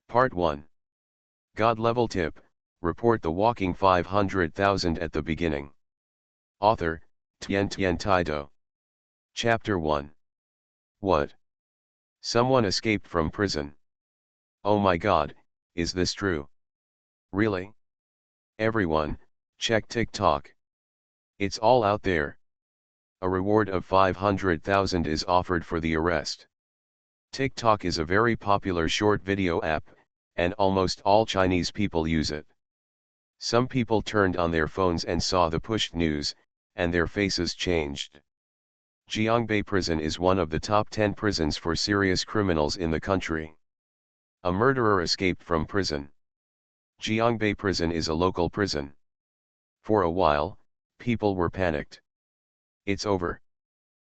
Part 1. God level tip, report the walking 500,000 at the beginning. Author, Tien Taido. Chapter 1. What? Someone escaped from prison. Oh my god, is this true? Really? Everyone, check TikTok. It's all out there. A reward of 500,000 is offered for the arrest. TikTok is a very popular short video app, and almost all Chinese people use it. Some people turned on their phones and saw the pushed news, and their faces changed. Jiangbei Prison is one of the top 10 prisons for serious criminals in the country. A murderer escaped from prison. Jiangbei Prison is a local prison. For a while, people were panicked. It's over.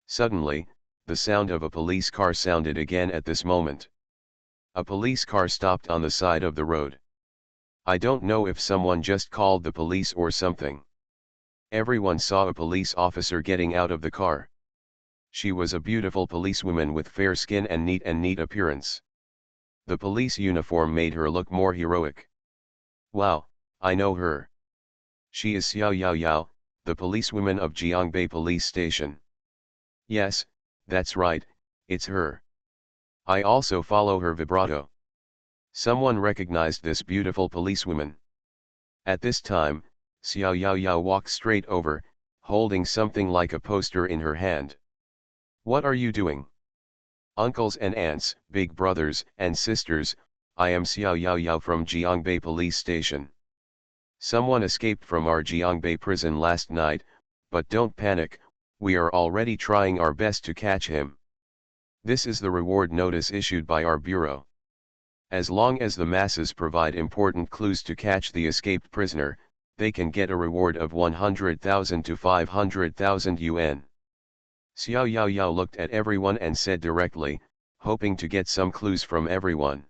Suddenly, the sound of a police car sounded again at this moment. A police car stopped on the side of the road. I don't know if someone just called the police or something. Everyone saw a police officer getting out of the car. She was a beautiful policewoman with fair skin and neat appearance. The police uniform made her look more heroic. Wow, I know her. She is Xiao Yao Yao, the policewoman of Jiangbei Police Station. Yes, that's right, it's her. I also follow her vibrato. Someone recognized this beautiful policewoman. At this time, Xiao Yao Yao walked straight over, holding something like a poster in her hand. What are you doing? Uncles and aunts, big brothers and sisters, I am Xiao Yao Yao from Jiangbei Police Station. Someone escaped from our Jiangbei prison last night, but don't panic, we are already trying our best to catch him. This is the reward notice issued by our bureau. As long as the masses provide important clues to catch the escaped prisoner, they can get a reward of 100,000 to 500,000 yuan. Xiao Yao Yao looked at everyone and said directly, hoping to get some clues from everyone.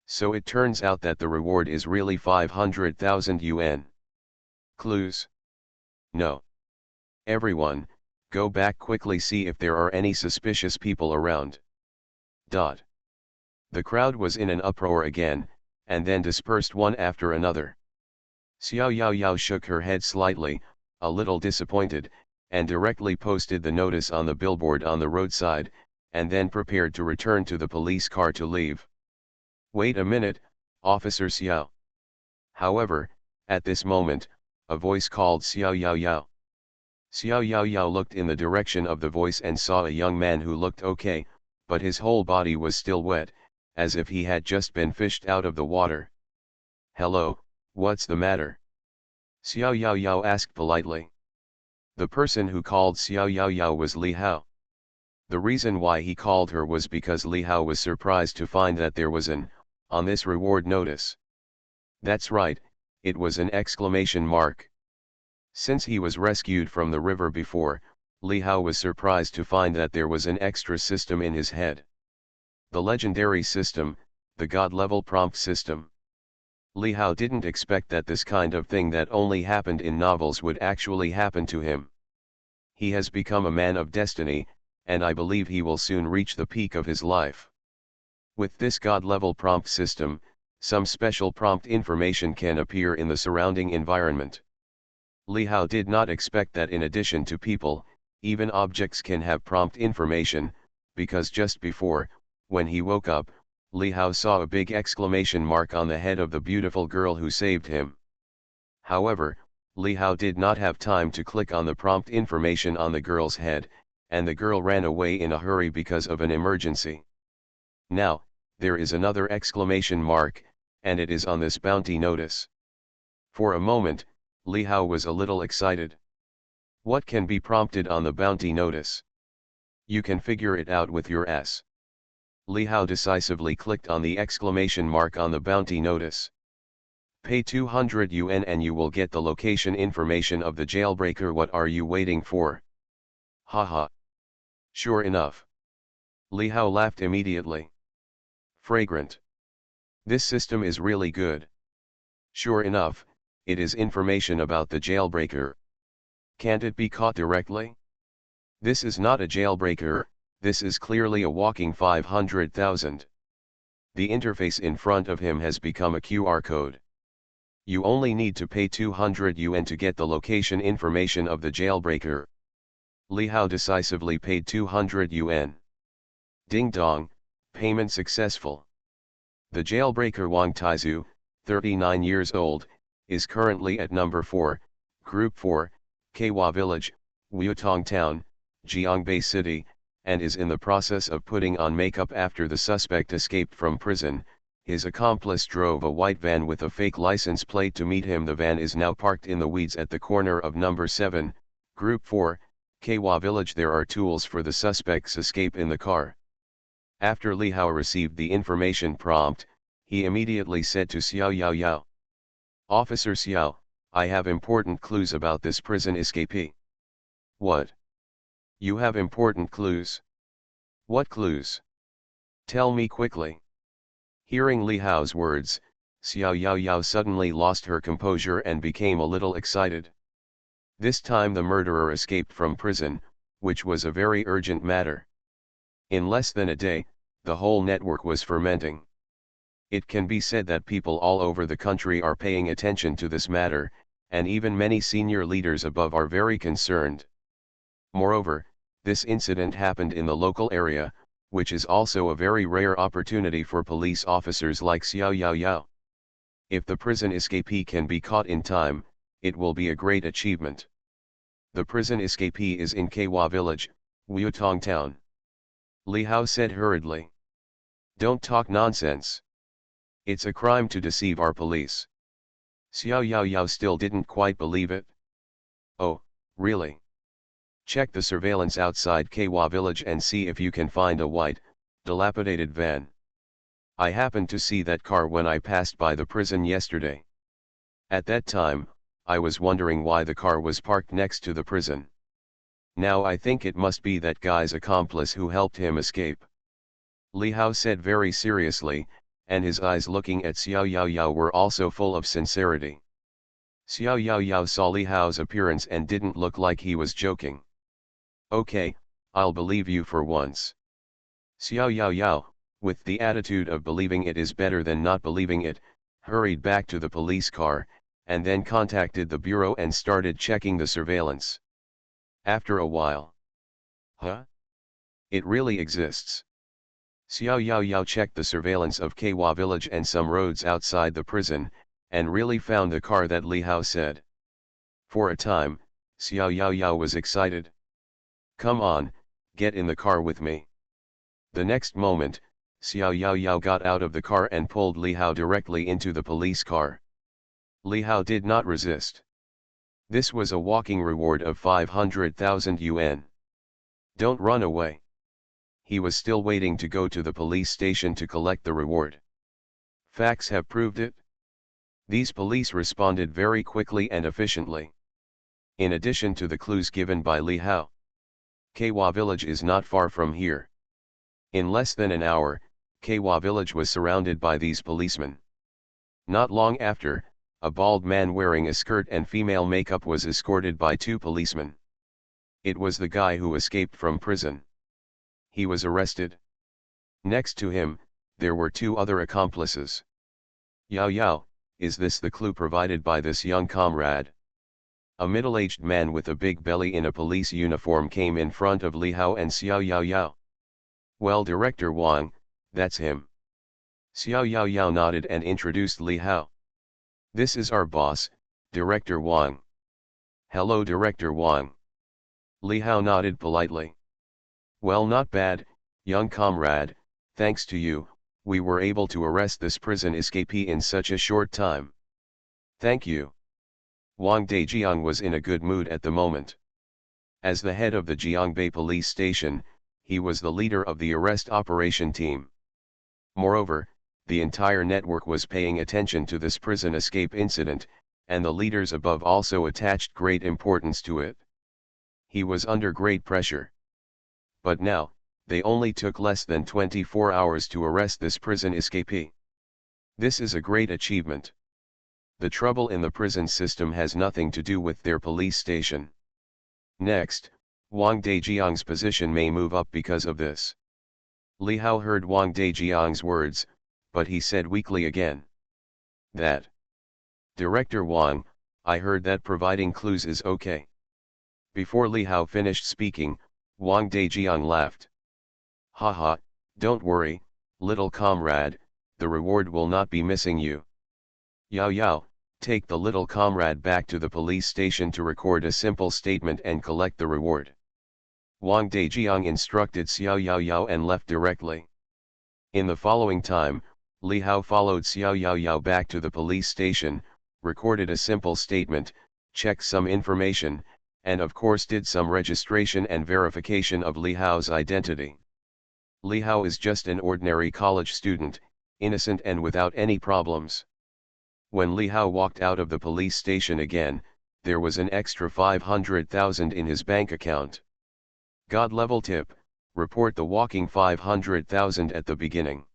So it turns out that the reward is really 500,000 yuan. Clues? No. Everyone, go back quickly, see if there are any suspicious people around. The crowd was in an uproar again, and then dispersed one after another. Xiao Yao Yao shook her head slightly, a little disappointed, and directly posted the notice on the billboard on the roadside, and then prepared to return to the police car to leave. Wait a minute, Officer Xiao. However, at this moment, a voice called Xiao Yao Yao. Xiao Yao Yao looked in the direction of the voice and saw a young man who looked okay, but his whole body was still wet, as if he had just been fished out of the water. Hello, what's the matter? Xiao Yao Yao asked politely. The person who called Xiao Yao Yao was Li Hao. The reason why he called her was because Li Hao was surprised to find that there was an on this reward notice. That's right, it was an exclamation mark. Since he was rescued from the river before, Li Hao was surprised to find that there was an extra system in his head. The legendary system, the God-level prompt system. Li Hao didn't expect that this kind of thing that only happened in novels would actually happen to him. He has become a man of destiny, and I believe he will soon reach the peak of his life. With this God-level prompt system, some special prompt information can appear in the surrounding environment. Li Hao did not expect that in addition to people, even objects can have prompt information, because just before, when he woke up, Li Hao saw a big exclamation mark on the head of the beautiful girl who saved him. However, Li Hao did not have time to click on the prompt information on the girl's head, and the girl ran away in a hurry because of an emergency. Now, there is another exclamation mark, and it is on this bounty notice. For a moment, Li Hao was a little excited. What can be prompted on the bounty notice? You can figure it out with your ass. Li Hao decisively clicked on the exclamation mark on the bounty notice. Pay 200 yuan and you will get the location information of the jailbreaker. What are you waiting for? Haha. Sure enough. Li Hao laughed immediately. Fragrant. This system is really good. Sure enough, it is information about the jailbreaker. Can't it be caught directly? This is not a jailbreaker, this is clearly a walking 500,000. The interface in front of him has become a QR code. You only need to pay 200 yuan to get the location information of the jailbreaker. Li Hao decisively paid 200 yuan. Ding dong, payment successful. The jailbreaker Wang Taizu, 39 years old, is currently at number 4, Group 4, Keiwa Village, Wuitong Town, Jiangbei City, and is in the process of putting on makeup after the suspect escaped from prison. His accomplice drove a white van with a fake license plate to meet him. The van is now parked in the weeds at the corner of number 7, Group 4, Keiwa Village. There are tools for the suspect's escape in the car. After Li Hao received the information prompt, he immediately said to Xiao Yao Yao, "Officer Xiao, I have important clues about this prison escapee." "What? You have important clues? What clues? Tell me quickly." Hearing Li Hao's words, Xiao Yao Yao suddenly lost her composure and became a little excited. This time the murderer escaped from prison, which was a very urgent matter. In less than a day, the whole network was fermenting. It can be said that people all over the country are paying attention to this matter, and even many senior leaders above are very concerned. Moreover, this incident happened in the local area, which is also a very rare opportunity for police officers like Xiao Yao Yao. If the prison escapee can be caught in time, it will be a great achievement. The prison escapee is in Keiwa Village, Wuitong Town. Li Hao said hurriedly. "Don't talk nonsense. It's a crime to deceive our police." Xiao Yao Yao still didn't quite believe it. "Oh, really? Check the surveillance outside Keiwa Village and see if you can find a white, dilapidated van. I happened to see that car when I passed by the prison yesterday. At that time, I was wondering why the car was parked next to the prison. Now I think it must be that guy's accomplice who helped him escape." Li Hao said very seriously, and his eyes looking at Xiao Yao Yao were also full of sincerity. Xiao Yao Yao saw Li Hao's appearance and didn't look like he was joking. "Okay, I'll believe you for once." Xiao Yao Yao, with the attitude of believing it is better than not believing it, hurried back to the police car, and then contacted the bureau and started checking the surveillance. After a while, "Huh? It really exists." Xiao Yao Yao checked the surveillance of Keiwa Village and some roads outside the prison, and really found the car that Li Hao said. For a time, Xiao Yao Yao was excited. "Come on, get in the car with me." The next moment, Xiao Yao Yao got out of the car and pulled Li Hao directly into the police car. Li Hao did not resist. This was a walking reward of 500,000 yuan. "Don't run away." He was still waiting to go to the police station to collect the reward. Facts have proved it. These police responded very quickly and efficiently. In addition to the clues given by Li Hao, Keiwa Village is not far from here. In less than an hour, Keiwa Village was surrounded by these policemen. Not long after, a bald man wearing a skirt and female makeup was escorted by 2 policemen. It was the guy who escaped from prison. He was arrested. Next to him, there were 2 other accomplices. "Yao Yao, is this the clue provided by this young comrade?" A middle-aged man with a big belly in a police uniform came in front of Li Hao and Xiao Yao Yao. "Well, Director Wang, that's him." Xiao Yao Yao nodded and introduced Li Hao. "This is our boss, Director Wang." "Hello, Director Wang." Li Hao nodded politely. "Well, not bad, young comrade, thanks to you, we were able to arrest this prison escapee in such a short time." "Thank you." Wang Dejiang was in a good mood at the moment. As the head of the Jiangbei police station, he was the leader of the arrest operation team. Moreover, the entire network was paying attention to this prison escape incident, and the leaders above also attached great importance to it. He was under great pressure. But now, they only took less than 24 hours to arrest this prison escapee. This is a great achievement. The trouble in the prison system has nothing to do with their police station. Next, Wang Dejiang's position may move up because of this. Li Hao heard Wang Dejiang's words, but he said weakly again. That. Director Wang, I heard that providing clues is okay. Before Li Hao finished speaking, Wang Dejiang laughed. Haha, don't worry, little comrade, the reward will not be missing you. Yao Yao, take the little comrade back to the police station to record a simple statement and collect the reward. Wang Dejiang instructed Xiao Yao Yao and left directly. In the following time, Li Hao followed Xiao Yao Yao back to the police station, recorded a simple statement, checked some information, and of course did some registration and verification of Li Hao's identity. Li Hao is just an ordinary college student, innocent and without any problems. When Li Hao walked out of the police station again, there was an extra 500,000 in his bank account. God level tip, report the walking 500,000 at the beginning.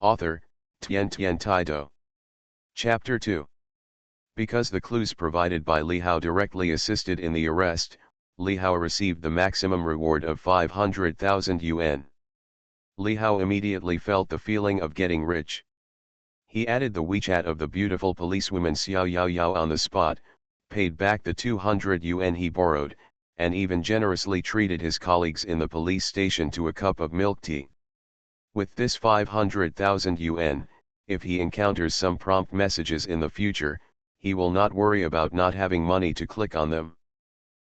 Author, Tian Taido. Chapter 2. Because the clues provided by Li Hao directly assisted in the arrest, Li Hao received the maximum reward of 500,000 yuan. Li Hao immediately felt the feeling of getting rich. He added the WeChat of the beautiful policewoman Xiao Yao Yao on the spot, paid back the 200 yuan he borrowed, and even generously treated his colleagues in the police station to a cup of milk tea. With this 500,000 yuan, if he encounters some prompt messages in the future, he will not worry about not having money to click on them.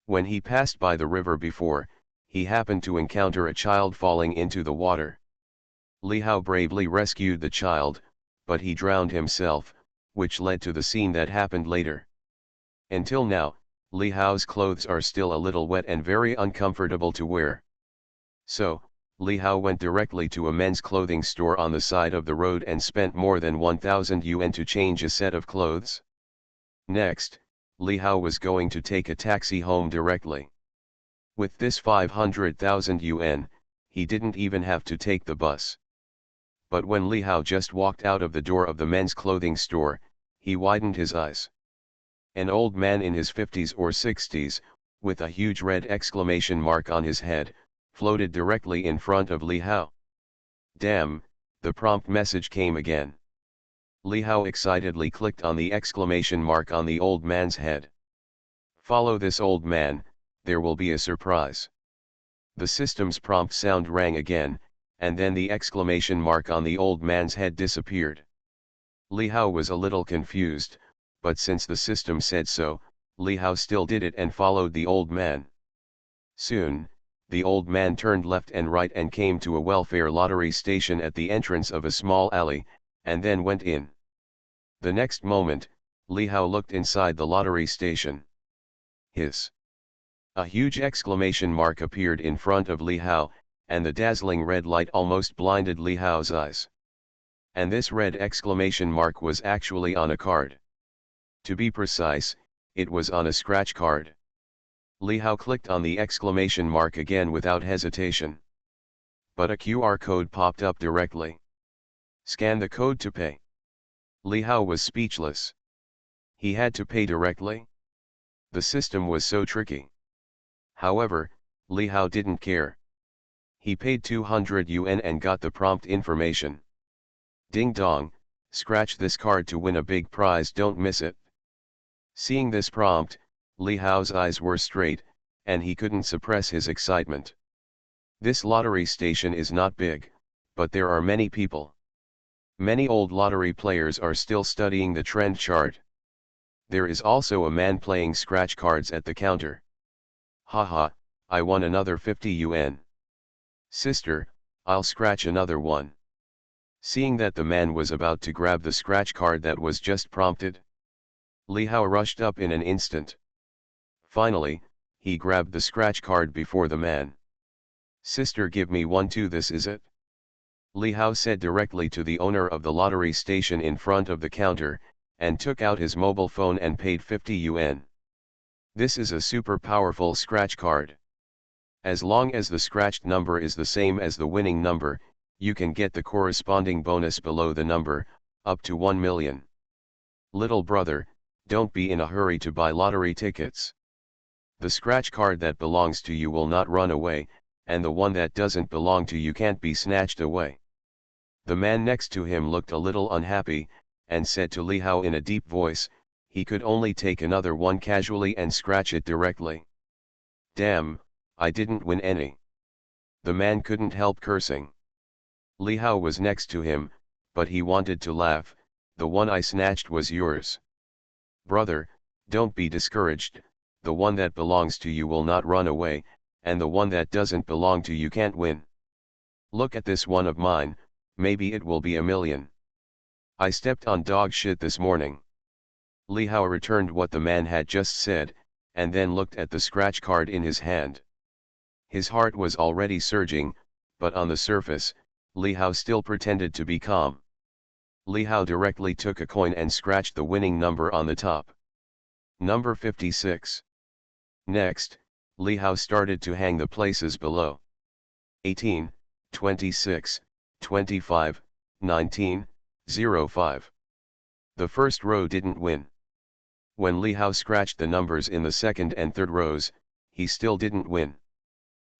When he passed by the river before, he happened to encounter a child falling into the water. Li Hao bravely rescued the child, but he drowned himself, which led to the scene that happened later. Until now, Li Hao's clothes are still a little wet and very uncomfortable to wear. So, Li Hao went directly to a men's clothing store on the side of the road and spent more than 1,000 yuan to change a set of clothes. Next, Li Hao was going to take a taxi home directly. With this 500,000 yuan, he didn't even have to take the bus. But when Li Hao just walked out of the door of the men's clothing store, he widened his eyes. An old man in his 50s or 60s, with a huge red exclamation mark on his head, floated directly in front of Li Hao. Damn, the prompt message came again. Li Hao excitedly clicked on the exclamation mark on the old man's head. Follow this old man, there will be a surprise. The system's prompt sound rang again, and then the exclamation mark on the old man's head disappeared. Li Hao was a little confused, but since the system said so, Li Hao still did it and followed the old man. Soon, the old man turned left and right and came to a welfare lottery station at the entrance of a small alley, and then went in. The next moment, Li Hao looked inside the lottery station. Hiss! A huge exclamation mark appeared in front of Li Hao, and the dazzling red light almost blinded Li Hao's eyes. And this red exclamation mark was actually on a card. To be precise, it was on a scratch card. Li Hao clicked on the exclamation mark again without hesitation. But a QR code popped up directly. Scan the code to pay. Li Hao was speechless. He had to pay directly? The system was so tricky. However, Li Hao didn't care. He paid 200 yuan and got the prompt information. Ding dong, scratch this card to win a big prize, don't miss it. Seeing this prompt, Li Hao's eyes were straight, and he couldn't suppress his excitement. This lottery station is not big, but there are many people. Many old lottery players are still studying the trend chart. There is also a man playing scratch cards at the counter. Haha, I won another 50 yuan. Sister, I'll scratch another one. Seeing that the man was about to grab the scratch card that was just prompted, Li Hao rushed up in an instant. Finally, he grabbed the scratch card before the man. Sister, give me one too, this is it? Li Hao said directly to the owner of the lottery station in front of the counter, and took out his mobile phone and paid 50 yuan. This is a super powerful scratch card. As long as the scratched number is the same as the winning number, you can get the corresponding bonus below the number, up to 1 million. Little brother, don't be in a hurry to buy lottery tickets. The scratch card that belongs to you will not run away, and the one that doesn't belong to you can't be snatched away. The man next to him looked a little unhappy, and said to Li Hao in a deep voice, he could only take another one casually and scratch it directly. Damn, I didn't win any. The man couldn't help cursing. Li Hao was next to him, but he wanted to laugh. The one I snatched was yours. Brother, don't be discouraged, the one that belongs to you will not run away, and the one that doesn't belong to you can't win. Look at this one of mine, maybe it will be a million. I stepped on dog shit this morning. Li Hao returned what the man had just said, and then looked at the scratch card in his hand. His heart was already surging, but on the surface, Li Hao still pretended to be calm. Li Hao directly took a coin and scratched the winning number on the top. Number 56. Next, Li Hao started to hang the places below. 18, 26, 25, 19, 05. The first row didn't win. When Li Hao scratched the numbers in the second and third rows, he still didn't win.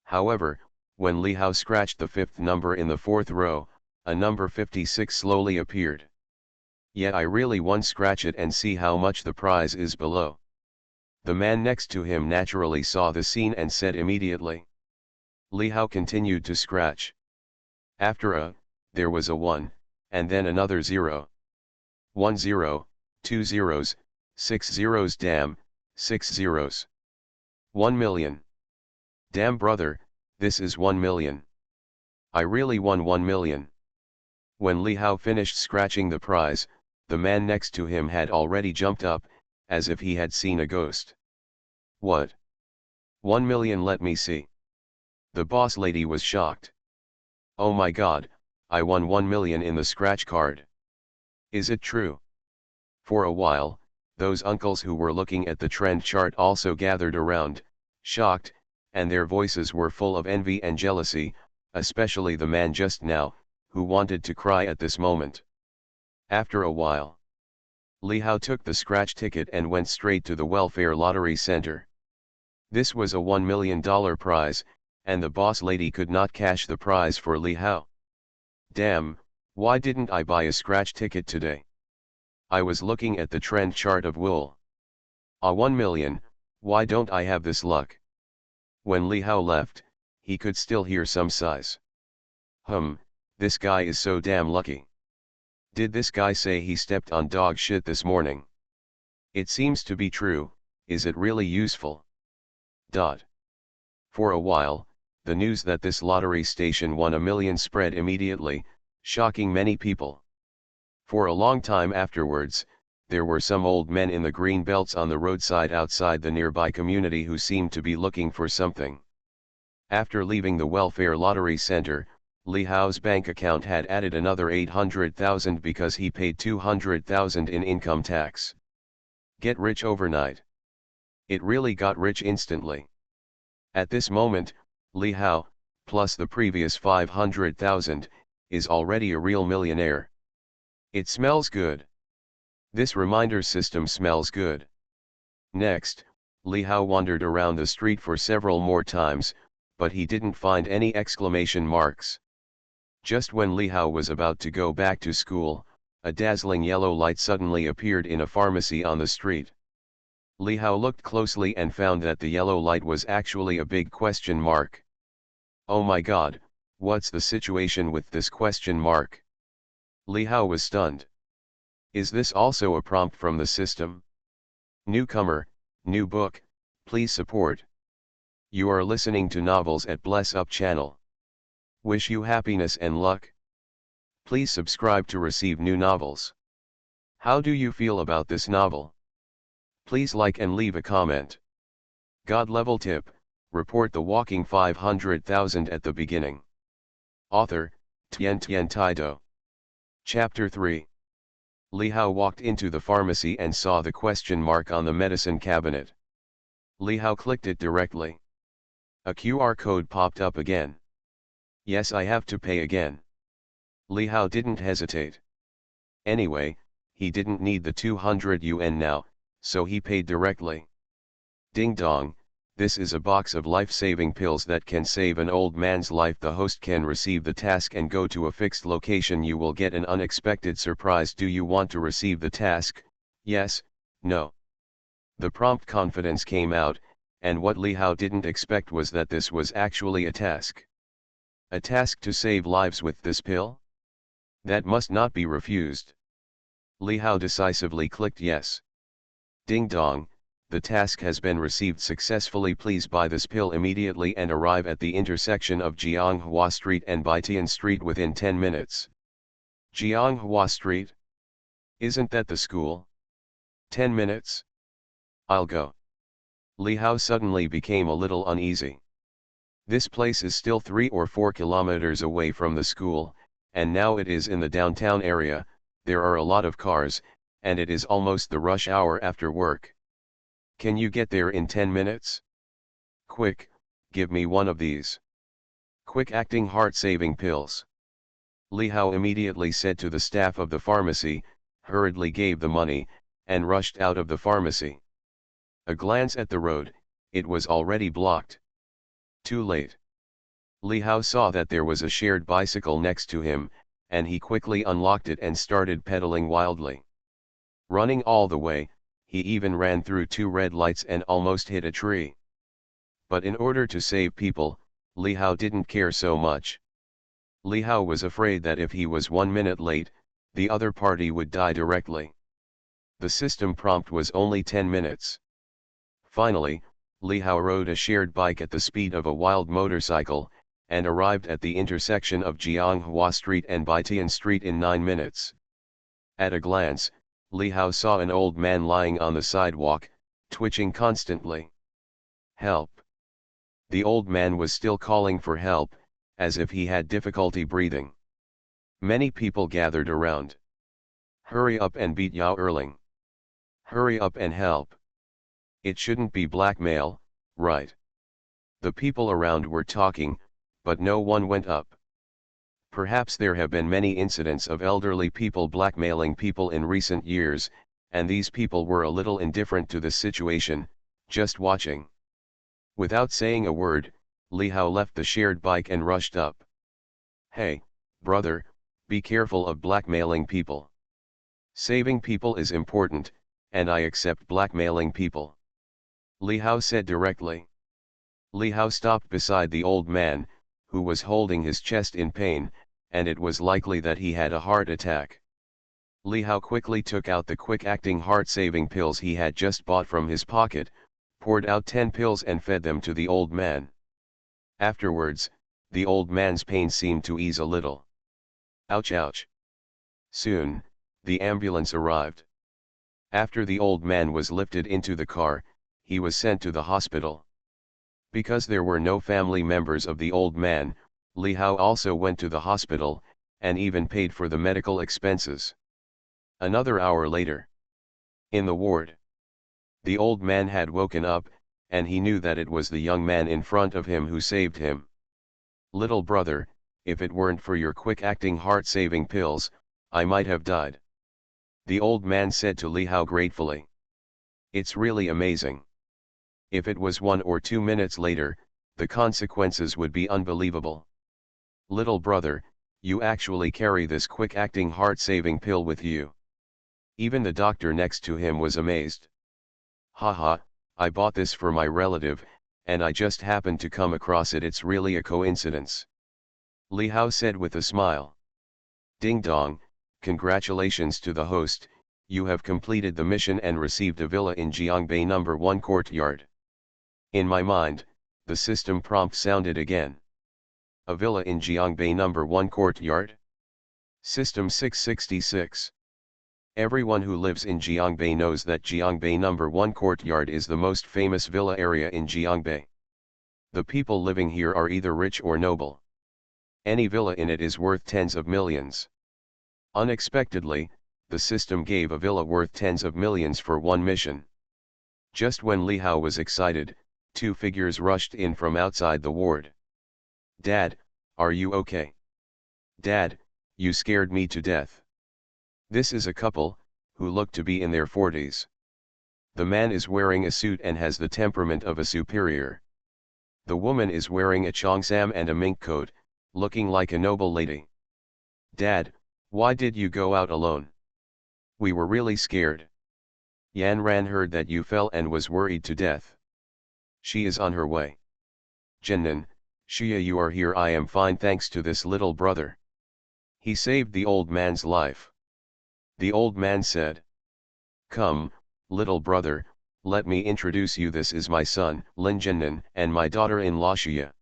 However, when Li Hao scratched the fifth number in the fourth row, a number 56 slowly appeared. Yet I really won. Scratch it and see how much the prize is below. The man next to him naturally saw the scene and said immediately. Li Hao continued to scratch. After there was a 1, and then another 0. 1 0, 2 zeros, 6 zeros. Damn, 6 zeros. 1 million. Damn brother, this is 1 million. I really won 1 million. When Li Hao finished scratching the prize, the man next to him had already jumped up, as if he had seen a ghost. What? 1 million, let me see. The boss lady was shocked. Oh my god, I won 1 million in the scratch card. Is it true? For a while, those uncles who were looking at the trend chart also gathered around, shocked, and their voices were full of envy and jealousy, especially the man just now, who wanted to cry at this moment. After a while, Li Hao took the scratch ticket and went straight to the welfare lottery center. This was a $1 million prize, and the boss lady could not cash the prize for Li Hao. Damn, why didn't I buy a scratch ticket today? I was looking at the trend chart of wool. 1 million, why don't I have this luck? When Li Hao left, he could still hear some sighs. This guy is so damn lucky. Did this guy say he stepped on dog shit this morning? It seems to be true. Is it really useful? For a while, the news that this lottery station won $1 million spread immediately, shocking many people. For a long time afterwards, there were some old men in the green belts on the roadside outside the nearby community who seemed to be looking for something. After leaving the welfare lottery center, Li Hao's bank account had added another 800,000 because he paid 200,000 in income tax. Get rich overnight. It really got rich instantly. At this moment, Li Hao, plus the previous 500,000, is already a real millionaire. It smells good. This reminder system smells good. Next, Li Hao wandered around the street for several more times, but he didn't find any exclamation marks. Just when Li Hao was about to go back to school, a dazzling yellow light suddenly appeared in a pharmacy on the street. Li Hao looked closely and found that the yellow light was actually a big question mark. Oh my god, what's the situation with this question mark? Li Hao was stunned. Is this also a prompt from the system? Newcomer, new book, please support. You are listening to Novels at Bless Up channel. Wish you happiness and luck. Please subscribe to receive new novels. How do you feel about this novel? Please like and leave a comment. God level tip, report the walking 500,000 at the beginning. Author, Tian Taido. Chapter 3. Li Hao walked into the pharmacy and saw the question mark on the medicine cabinet. Li Hao clicked it directly. A QR code popped up again. Yes, I have to pay again. Li Hao didn't hesitate. Anyway, he didn't need the 200 yuan now, so he paid directly. Ding dong, This is a box of life-saving pills that can save an old man's life. The host can receive the task and go to a fixed location. You will get an unexpected surprise. Do you want to receive the task? Yes, no. The prompt confidence came out, and what Li Hao didn't expect was that this was actually a task. A task to save lives with this pill? That must not be refused. Li Hao decisively clicked yes. Ding dong, the task has been received successfully. Please buy this pill immediately and arrive at the intersection of Jianghua Street and Baitian Street within 10 minutes. Jianghua Street? Isn't that the school? 10 minutes? I'll go. Li Hao suddenly became a little uneasy. This place is still 3 or 4 kilometers away from the school, and now it is in the downtown area. There are a lot of cars, and it is almost the rush hour after work. Can you get there in 10 minutes? Quick, give me one of these quick-acting heart-saving pills. Li Hao immediately said to the staff of the pharmacy, hurriedly gave the money, and rushed out of the pharmacy. A glance at the road, it was already blocked. Too late. Li Hao saw that there was a shared bicycle next to him, and he quickly unlocked it and started pedaling wildly. Running all the way, he even ran through 2 red lights and almost hit a tree. But in order to save people, Li Hao didn't care so much. Li Hao was afraid that if he was 1 minute late, the other party would die directly. The system prompt was only 10 minutes. Finally, Li Hao rode a shared bike at the speed of a wild motorcycle, and arrived at the intersection of Jianghua Street and Baitian Street in 9 minutes. At a glance, Li Hao saw an old man lying on the sidewalk, twitching constantly. Help! The old man was still calling for help, as if he had difficulty breathing. Many people gathered around. Hurry up and beat Yao Erling. Hurry up and help. It shouldn't be blackmail, right? The people around were talking, but no one went up. Perhaps there have been many incidents of elderly people blackmailing people in recent years, and these people were a little indifferent to the situation, just watching. Without saying a word, Li Hao left the shared bike and rushed up. Hey, brother, be careful of blackmailing people. Saving people is important, and I accept blackmailing people. Li Hao said directly. Li Hao stopped beside the old man, who was holding his chest in pain, and it was likely that he had a heart attack. Li Hao quickly took out the quick-acting heart-saving pills he had just bought from his pocket, poured out 10 pills and fed them to the old man. Afterwards, the old man's pain seemed to ease a little. Ouch ouch. Soon, the ambulance arrived. After the old man was lifted into the car, he was sent to the hospital. Because there were no family members of the old man, Li Hao also went to the hospital, and even paid for the medical expenses. Another hour later. In the ward. The old man had woken up, and he knew that it was the young man in front of him who saved him. Little brother, if it weren't for your quick-acting heart-saving pills, I might have died. The old man said to Li Hao gratefully. It's really amazing. If it was 1 or 2 minutes later, the consequences would be unbelievable. Little brother, you actually carry this quick-acting heart-saving pill with you. Even the doctor next to him was amazed. Haha, I bought this for my relative, and I just happened to come across it. It's really a coincidence. Li Hao said with a smile. Ding dong, congratulations to the host, you have completed the mission and received a villa in Jiangbei No. 1 courtyard. In my mind, the system prompt sounded again. A villa in Jiangbei No. 1 courtyard? System 666. Everyone who lives in Jiangbei knows that Jiangbei No. 1 courtyard is the most famous villa area in Jiangbei. The people living here are either rich or noble. Any villa in it is worth tens of millions. Unexpectedly, the system gave a villa worth tens of millions for one mission. Just when Li Hao was excited, 2 figures rushed in from outside the ward. Dad, are you okay? Dad, you scared me to death. This is a couple, who look to be in their 40s. The man is wearing a suit and has the temperament of a superior. The woman is wearing a cheongsam and a mink coat, looking like a noble lady. Dad, why did you go out alone? We were really scared. Yan Ran heard that you fell and was worried to death. She is on her way. Jinnan, Shia, you are here. I am fine thanks to this little brother. He saved the old man's life. The old man said. Come, little brother, let me introduce you. This is my son, Lin Jinnan, and my daughter-in-law Shia.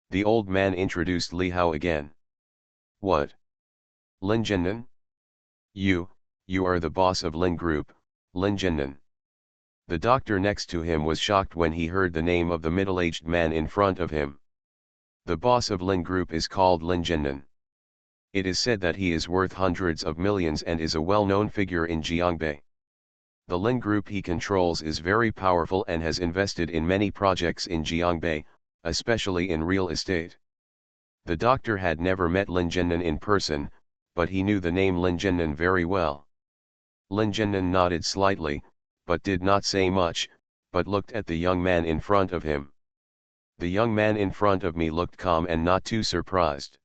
The old man introduced Li Hao again. What? Lin Jinnan? You are the boss of Lin Group, Lin Jinnan. The doctor next to him was shocked when he heard the name of the middle-aged man in front of him. The boss of Lin Group is called Lin Jinnan. It is said that he is worth hundreds of millions and is a well-known figure in Jiangbei. The Lin Group he controls is very powerful and has invested in many projects in Jiangbei, especially in real estate. The doctor had never met Lin Jinnan in person, but he knew the name Lin Jinnan very well. Lin Jinnan nodded slightly, but did not say much, but looked at the young man in front of him. The young man in front of me looked calm and not too surprised.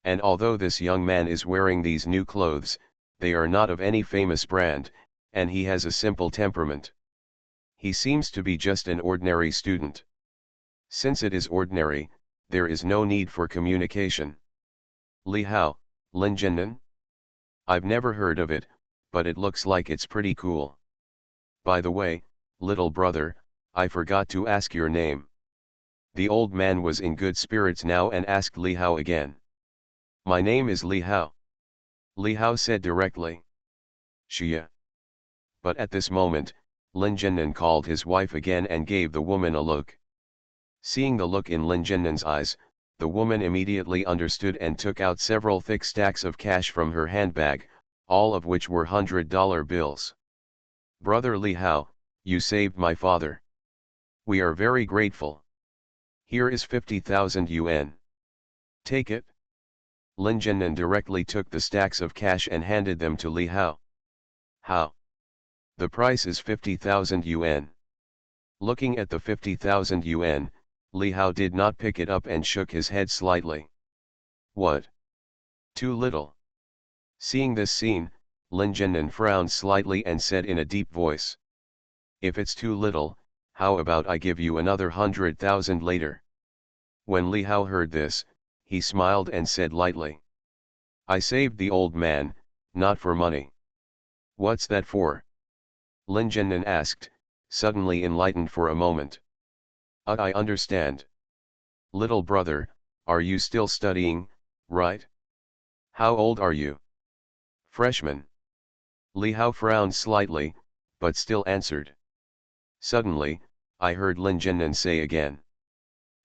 And although this young man is wearing these new clothes, they are not of any famous brand, and he has a simple temperament. He seems to be just an ordinary student. Since it is ordinary, there is no need for communication. Li Hao, Lin Jinnan? I've never heard of it, but it looks like it's pretty cool. By the way, little brother, I forgot to ask your name. The old man was in good spirits now and asked Li Hao again. My name is Li Hao. Li Hao said directly. Shia. But at this moment, Lin Jinnan called his wife again and gave the woman a look. Seeing the look in Lin Jinnan's eyes, the woman immediately understood and took out several thick stacks of cash from her handbag, all of which were $100 bills. Brother Li Hao, you saved my father. We are very grateful. Here is 50,000 yuan. Take it. Lin Jinnan directly took the stacks of cash and handed them to Li Hao. How? The price is 50,000 yuan. Looking at the 50,000 yuan, Li Hao did not pick it up and shook his head slightly. What? Too little. Seeing this scene, Lin Jinnan frowned slightly and said in a deep voice. If it's too little, how about I give you another 100,000 later? When Li Hao heard this, he smiled and said lightly. I saved the old man, not for money. What's that for? Lin Jinnan asked, suddenly enlightened for a moment. I understand. Little brother, are you still studying, right? How old are you? Freshman. Li Hao frowned slightly, but still answered. Suddenly, I heard Lin Jinnan say again.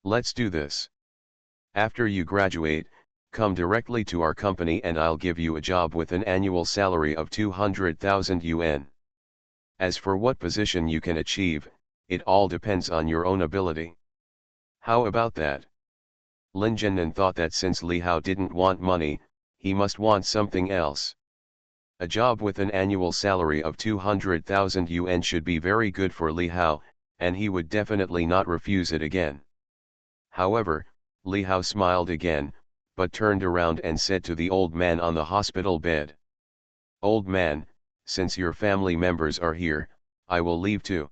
Let's do this. After you graduate, come directly to our company and I'll give you a job with an annual salary of 200,000 yuan. As for what position you can achieve, it all depends on your own ability. How about that? Lin Jinnan thought that since Li Hao didn't want money, he must want something else. A job with an annual salary of 200,000 yuan should be very good for Li Hao, and he would definitely not refuse it again. However, Li Hao smiled again, but turned around and said to the old man on the hospital bed. Old man, since your family members are here, I will leave too.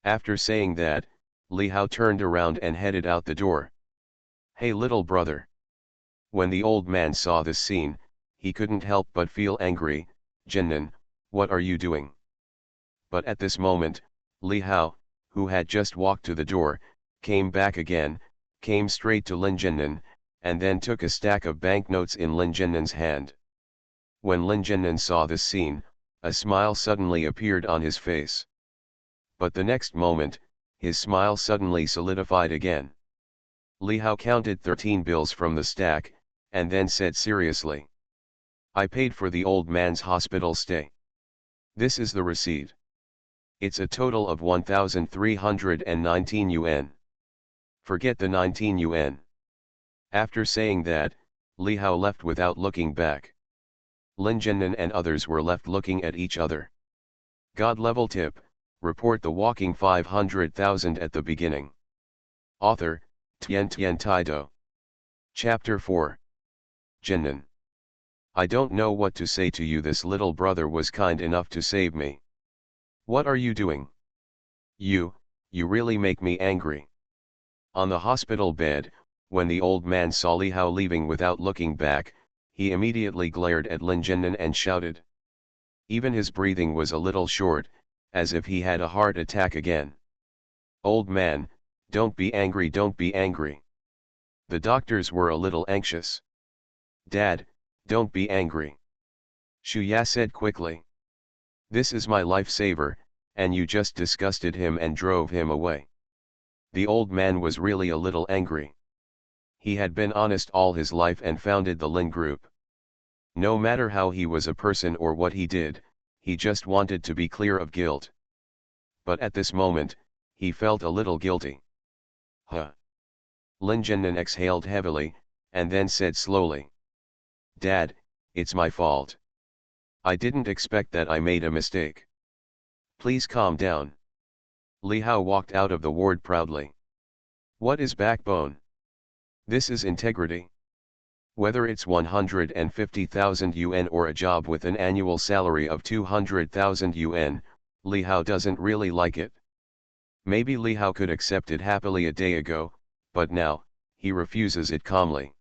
After saying that, Li Hao turned around and headed out the door. Hey little brother. When the old man saw this scene, he couldn't help but feel angry. Jinnan, what are you doing? But at this moment, Li Hao, who had just walked to the door, came back again, came straight to Lin Jinnan, and then took a stack of banknotes in Lin Jinnan's hand. When Lin Jinnan saw this scene, a smile suddenly appeared on his face. But the next moment, his smile suddenly solidified again. Li Hao counted 13 bills from the stack, and then said seriously. I paid for the old man's hospital stay. This is the receipt. It's a total of 1,319 yuan. Forget the 19 yuan. After saying that, Li Hao left without looking back. Lin Jinnan and others were left looking at each other. God level tip, report the walking 500,000 at the beginning. Author, Tien Taido. Chapter 4. Jinnan. I don't know what to say to you. This little brother was kind enough to save me. What are you doing? You really make me angry. On the hospital bed, when the old man saw Li Hao leaving without looking back, he immediately glared at Lin Jinnan and shouted. Even his breathing was a little short, as if he had a heart attack again. Old man, don't be angry, don't be angry. The doctors were a little anxious. Dad, don't be angry. Shu Ya said quickly. This is my lifesaver, and you just disgusted him and drove him away. The old man was really a little angry. He had been honest all his life and founded the Lin Group. No matter how he was a person or what he did, he just wanted to be clear of guilt. But at this moment, he felt a little guilty. Huh. Lin Jinnan exhaled heavily, and then said slowly. Dad, it's my fault. I didn't expect that. I made a mistake. Please calm down. Li Hao walked out of the ward proudly. What is backbone? This is integrity. Whether it's 150,000 yuan or a job with an annual salary of 200,000 yuan, Li Hao doesn't really like it. Maybe Li Hao could accept it happily a day ago, but now, he refuses it calmly.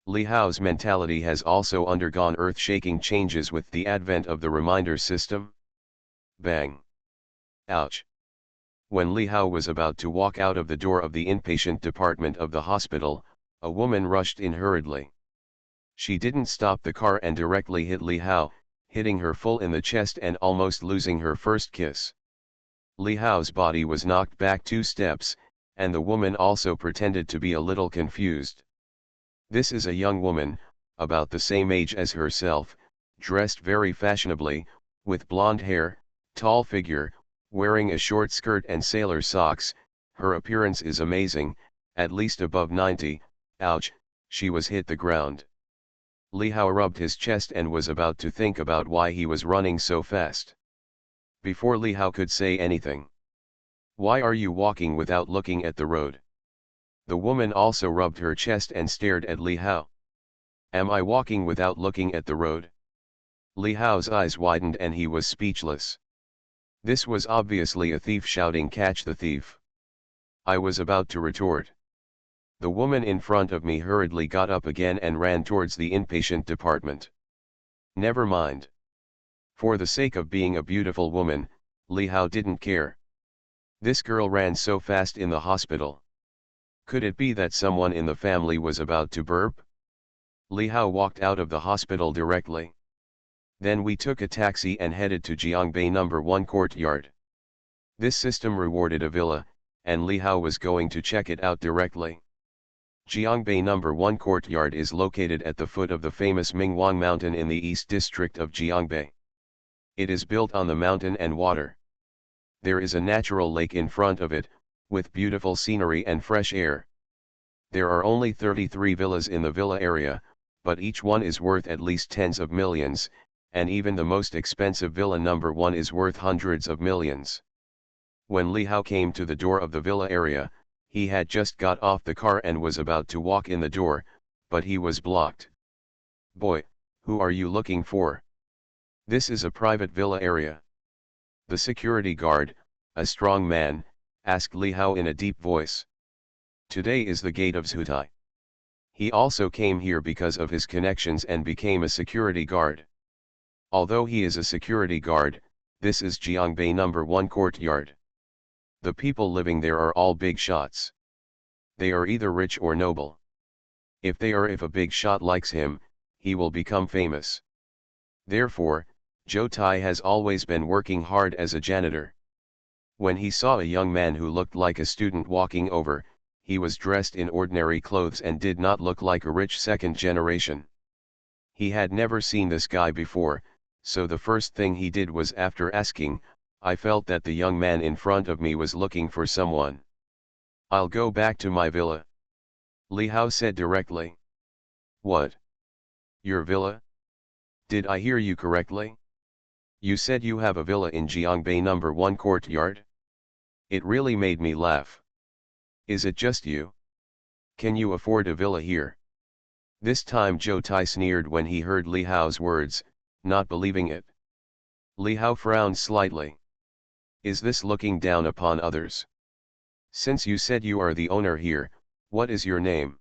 Li Hao's mentality has also undergone earth-shaking changes with the advent of the reminder system. Bang! Ouch! When Li Hao was about to walk out of the door of the inpatient department of the hospital, a woman rushed in hurriedly. She didn't stop the car and directly hit Li Hao, hitting her full in the chest and almost losing her first kiss. Li Hao's body was knocked back 2 steps, and the woman also pretended to be a little confused. This is a young woman, about the same age as herself, dressed very fashionably, with blonde hair, tall figure, wearing a short skirt and sailor socks. Her appearance is amazing, at least above 90, ouch, she was hit the ground. Li Hao rubbed his chest and was about to think about why he was running so fast. Before Li Hao could say anything. Why are you walking without looking at the road? The woman also rubbed her chest and stared at Li Hao. Am I walking without looking at the road? Li Hao's eyes widened and he was speechless. This was obviously a thief shouting, catch the thief. I was about to retort. The woman in front of me hurriedly got up again and ran towards the inpatient department. Never mind. For the sake of being a beautiful woman, Li Hao didn't care. This girl ran so fast in the hospital. Could it be that someone in the family was about to burp? Li Hao walked out of the hospital directly. Then we took a taxi and headed to Jiangbei No. 1 courtyard. This system rewarded a villa, and Li Hao was going to check it out directly. Jiangbei No. 1 courtyard is located at the foot of the famous Mingwang Mountain in the east district of Jiangbei. It is built on the mountain and water. There is a natural lake in front of it, with beautiful scenery and fresh air. There are only 33 villas in the villa area, but each one is worth at least tens of millions, and even the most expensive villa No. 1 is worth hundreds of millions. When Li Hao came to the door of the villa area, he had just got off the car and was about to walk in the door, but he was blocked. Boy, who are you looking for? This is a private villa area. The security guard, a strong man, asked Li Hao in a deep voice. Today is the gate of Zhutai. He also came here because of his connections and became a security guard. Although he is a security guard, this is Jiangbei No. 1 courtyard. The people living there are all big shots. They are either rich or noble. If a big shot likes him, he will become famous. Therefore, Zhou Tai has always been working hard as a janitor. When he saw a young man who looked like a student walking over, he was dressed in ordinary clothes and did not look like a rich second generation. He had never seen this guy before, so the first thing he did was, after asking, I felt that the young man in front of me was looking for someone. I'll go back to my villa. Li Hao said directly. What? Your villa? Did I hear you correctly? You said you have a villa in Jiangbei number 1 courtyard? It really made me laugh. Is it just you? Can you afford a villa here? This time Zhou Tai sneered when he heard Li Hao's words, not believing it. Li Hao frowned slightly. Is this looking down upon others? Since you said you are the owner here, what is your name?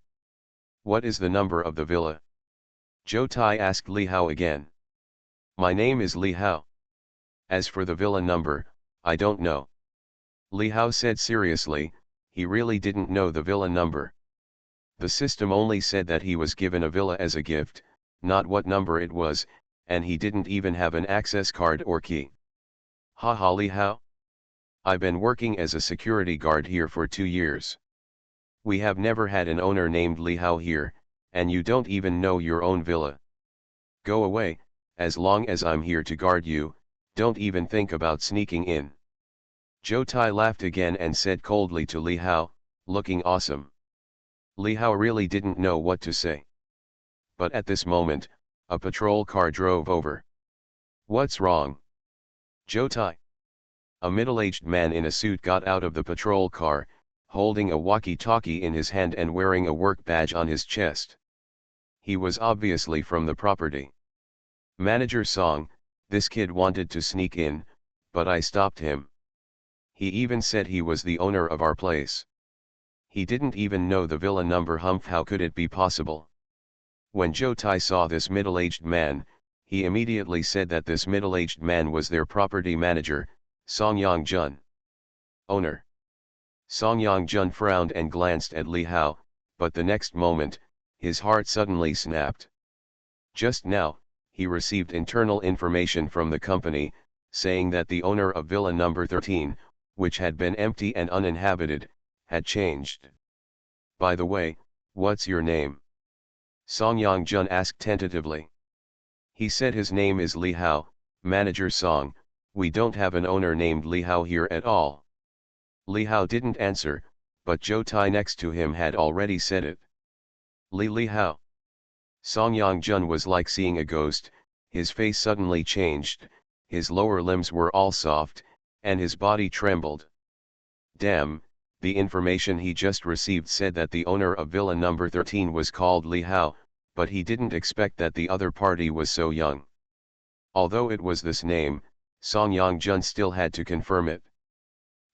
What is the number of the villa? Zhou Tai asked Li Hao again. My name is Li Hao. As for the villa number, I don't know. Li Hao said seriously, he really didn't know the villa number. The system only said that he was given a villa as a gift, not what number it was, and he didn't even have an access card or key. Haha Li Hao. I've been working as a security guard here for 2 years. We have never had an owner named Li Hao here, and you don't even know your own villa. Go away, as long as I'm here to guard you, don't even think about sneaking in. Zhou Tai laughed again and said coldly to Li Hao, looking awesome. Li Hao really didn't know what to say. But at this moment, a patrol car drove over. What's wrong? Zhou Tai. A middle-aged man in a suit got out of the patrol car, holding a walkie-talkie in his hand and wearing a work badge on his chest. He was obviously from the property. Manager Song, this kid wanted to sneak in, but I stopped him. He even said he was the owner of our place. He didn't even know the villa number. Humph, how could it be possible? When Zhou Tai saw this middle-aged man, he immediately said that this middle-aged man was their property manager, Song Yongjun. Owner. Song Yongjun frowned and glanced at Li Hao, but the next moment, his heart suddenly snapped. Just now, he received internal information from the company, saying that the owner of villa number 13, which had been empty and uninhabited, had changed. By the way, what's your name? Song Yongjun asked tentatively. He said his name is Li Hao. Manager Song, we don't have an owner named Li Hao here at all. Li Hao didn't answer, but Zhou Tai next to him had already said it. Li Hao. Song Yongjun was like seeing a ghost, his face suddenly changed, his lower limbs were all soft, and his body trembled. Damn, the information he just received said that the owner of villa number 13 was called Li Hao, but he didn't expect that the other party was so young. Although it was this name, Song Yongjun still had to confirm it.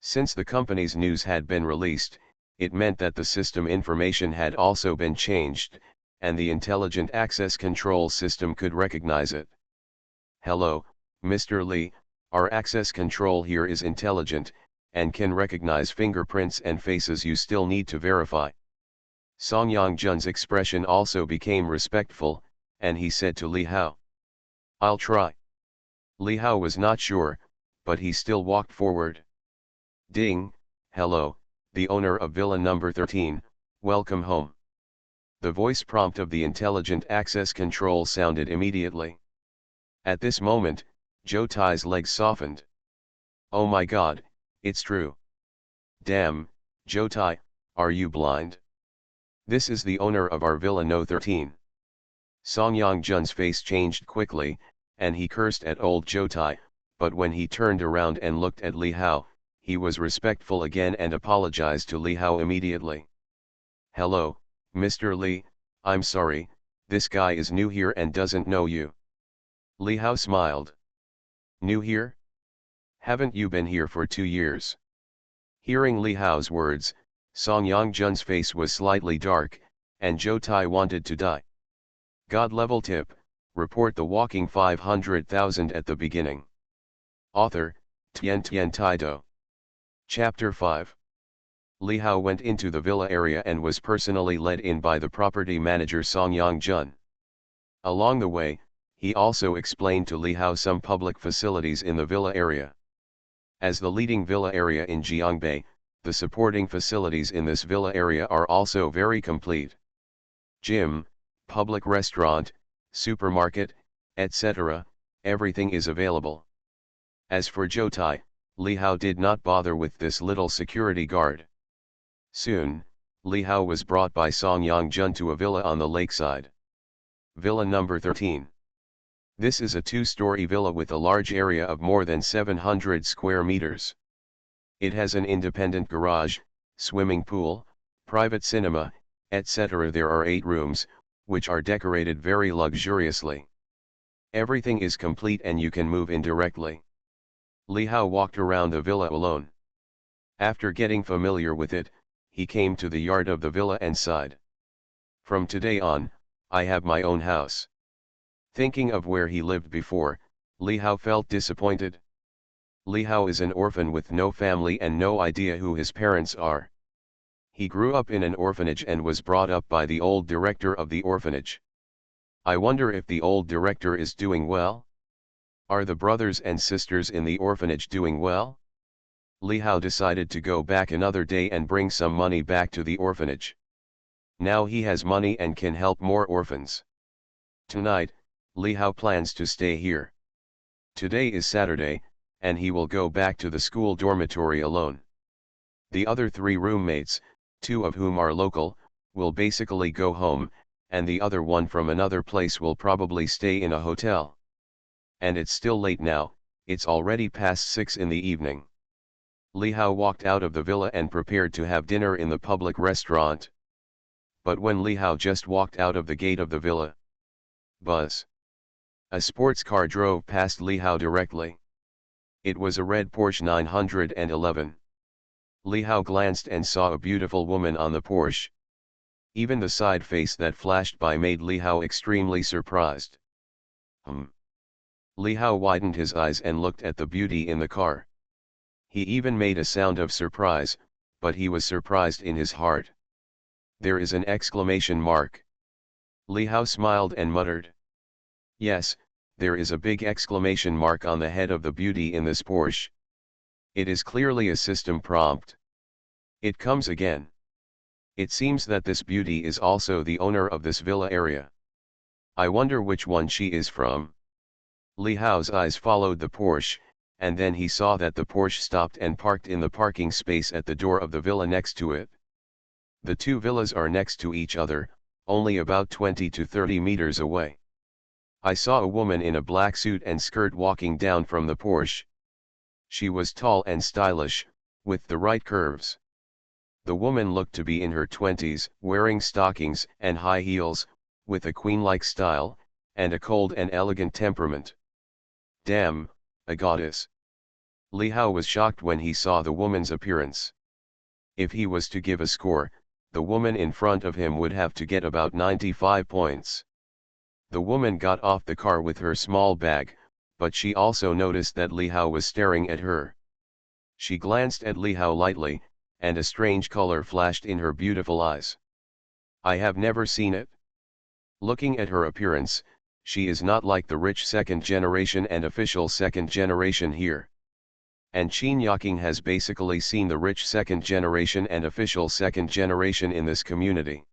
Since the company's news had been released, it meant that the system information had also been changed, and the intelligent access control system could recognize it. Hello, Mr. Li, our access control here is intelligent, and can recognize fingerprints and faces. You still need to verify. Song Yongjun's expression also became respectful, and he said to Li Hao, I'll try. Li Hao was not sure, but he still walked forward. Ding, hello, the owner of villa number 13, welcome home. The voice prompt of the intelligent access control sounded immediately. At this moment, Zhou Tai's legs softened. Oh my god, it's true. Damn, Zhou Tai, are you blind? This is the owner of our villa no 13. Song Yongjun's face changed quickly, and he cursed at old Zhou Tai, but when he turned around and looked at Li Hao, he was respectful again and apologized to Li Hao immediately. Hello, Mr. Li, I'm sorry, this guy is new here and doesn't know you. Li Hao smiled. New here? Haven't you been here for 2 years? Hearing Li Hao's words, Song Yongjun's face was slightly dark, and Zhou Tai wanted to die. God level tip, report the walking 500,000 at the beginning. Author, Tian Taido. Chapter 5. Li Hao went into the villa area and was personally led in by the property manager Song Yongjun. Along the way, he also explained to Li Hao some public facilities in the villa area. As the leading villa area in Jiangbei, the supporting facilities in this villa area are also very complete. Gym, public restaurant, supermarket, etc., everything is available. As for Zhou Tai, Li Hao did not bother with this little security guard. Soon, Li Hao was brought by Song Yongjun to a villa on the lakeside. Villa number 13. This is a two-story villa with a large area of more than 700 square meters. It has an independent garage, swimming pool, private cinema, etc. There are 8 rooms, which are decorated very luxuriously. Everything is complete and you can move in directly. Li Hao walked around the villa alone. After getting familiar with it, he came to the yard of the villa and sighed. From today on, I have my own house. Thinking of where he lived before, Li Hao felt disappointed. Li Hao is an orphan with no family and no idea who his parents are. He grew up in an orphanage and was brought up by the old director of the orphanage. I wonder if the old director is doing well? Are the brothers and sisters in the orphanage doing well? Li Hao decided to go back another day and bring some money back to the orphanage. Now he has money and can help more orphans. Tonight, Li Hao plans to stay here. Today is Saturday, and he will go back to the school dormitory alone. The other 3 roommates, 2 of whom are local, will basically go home, and the other one from another place will probably stay in a hotel. And it's still late now, it's already past 6 in the evening. Li Hao walked out of the villa and prepared to have dinner in the public restaurant. But when Li Hao just walked out of the gate of the villa, buzz! A sports car drove past Li Hao directly. It was a red Porsche 911. Li Hao glanced and saw a beautiful woman on the Porsche. Even the side face that flashed by made Li Hao extremely surprised. Li Hao widened his eyes and looked at the beauty in the car. He even made a sound of surprise, but he was surprised in his heart. There is an exclamation mark. Li Hao smiled and muttered. Yes, there is a big exclamation mark on the head of the beauty in this Porsche. It is clearly a system prompt. It comes again. It seems that this beauty is also the owner of this villa area. I wonder which one she is from. Li Hao's eyes followed the Porsche, and then he saw that the Porsche stopped and parked in the parking space at the door of the villa next to it. The 2 villas are next to each other, only about 20 to 30 meters away. I saw a woman in a black suit and skirt walking down from the Porsche. She was tall and stylish, with the right curves. The woman looked to be in her 20s, wearing stockings and high heels, with a queen-like style, and a cold and elegant temperament. Damn, a goddess. Li Hao was shocked when he saw the woman's appearance. If he was to give a score, the woman in front of him would have to get about 95 points. The woman got off the car with her small bag, but she also noticed that Li Hao was staring at her. She glanced at Li Hao lightly, and a strange color flashed in her beautiful eyes. I have never seen it. Looking at her appearance, she is not like the rich second generation and official second generation here. And Qin Yaking has basically seen the rich second generation and official second generation in this community.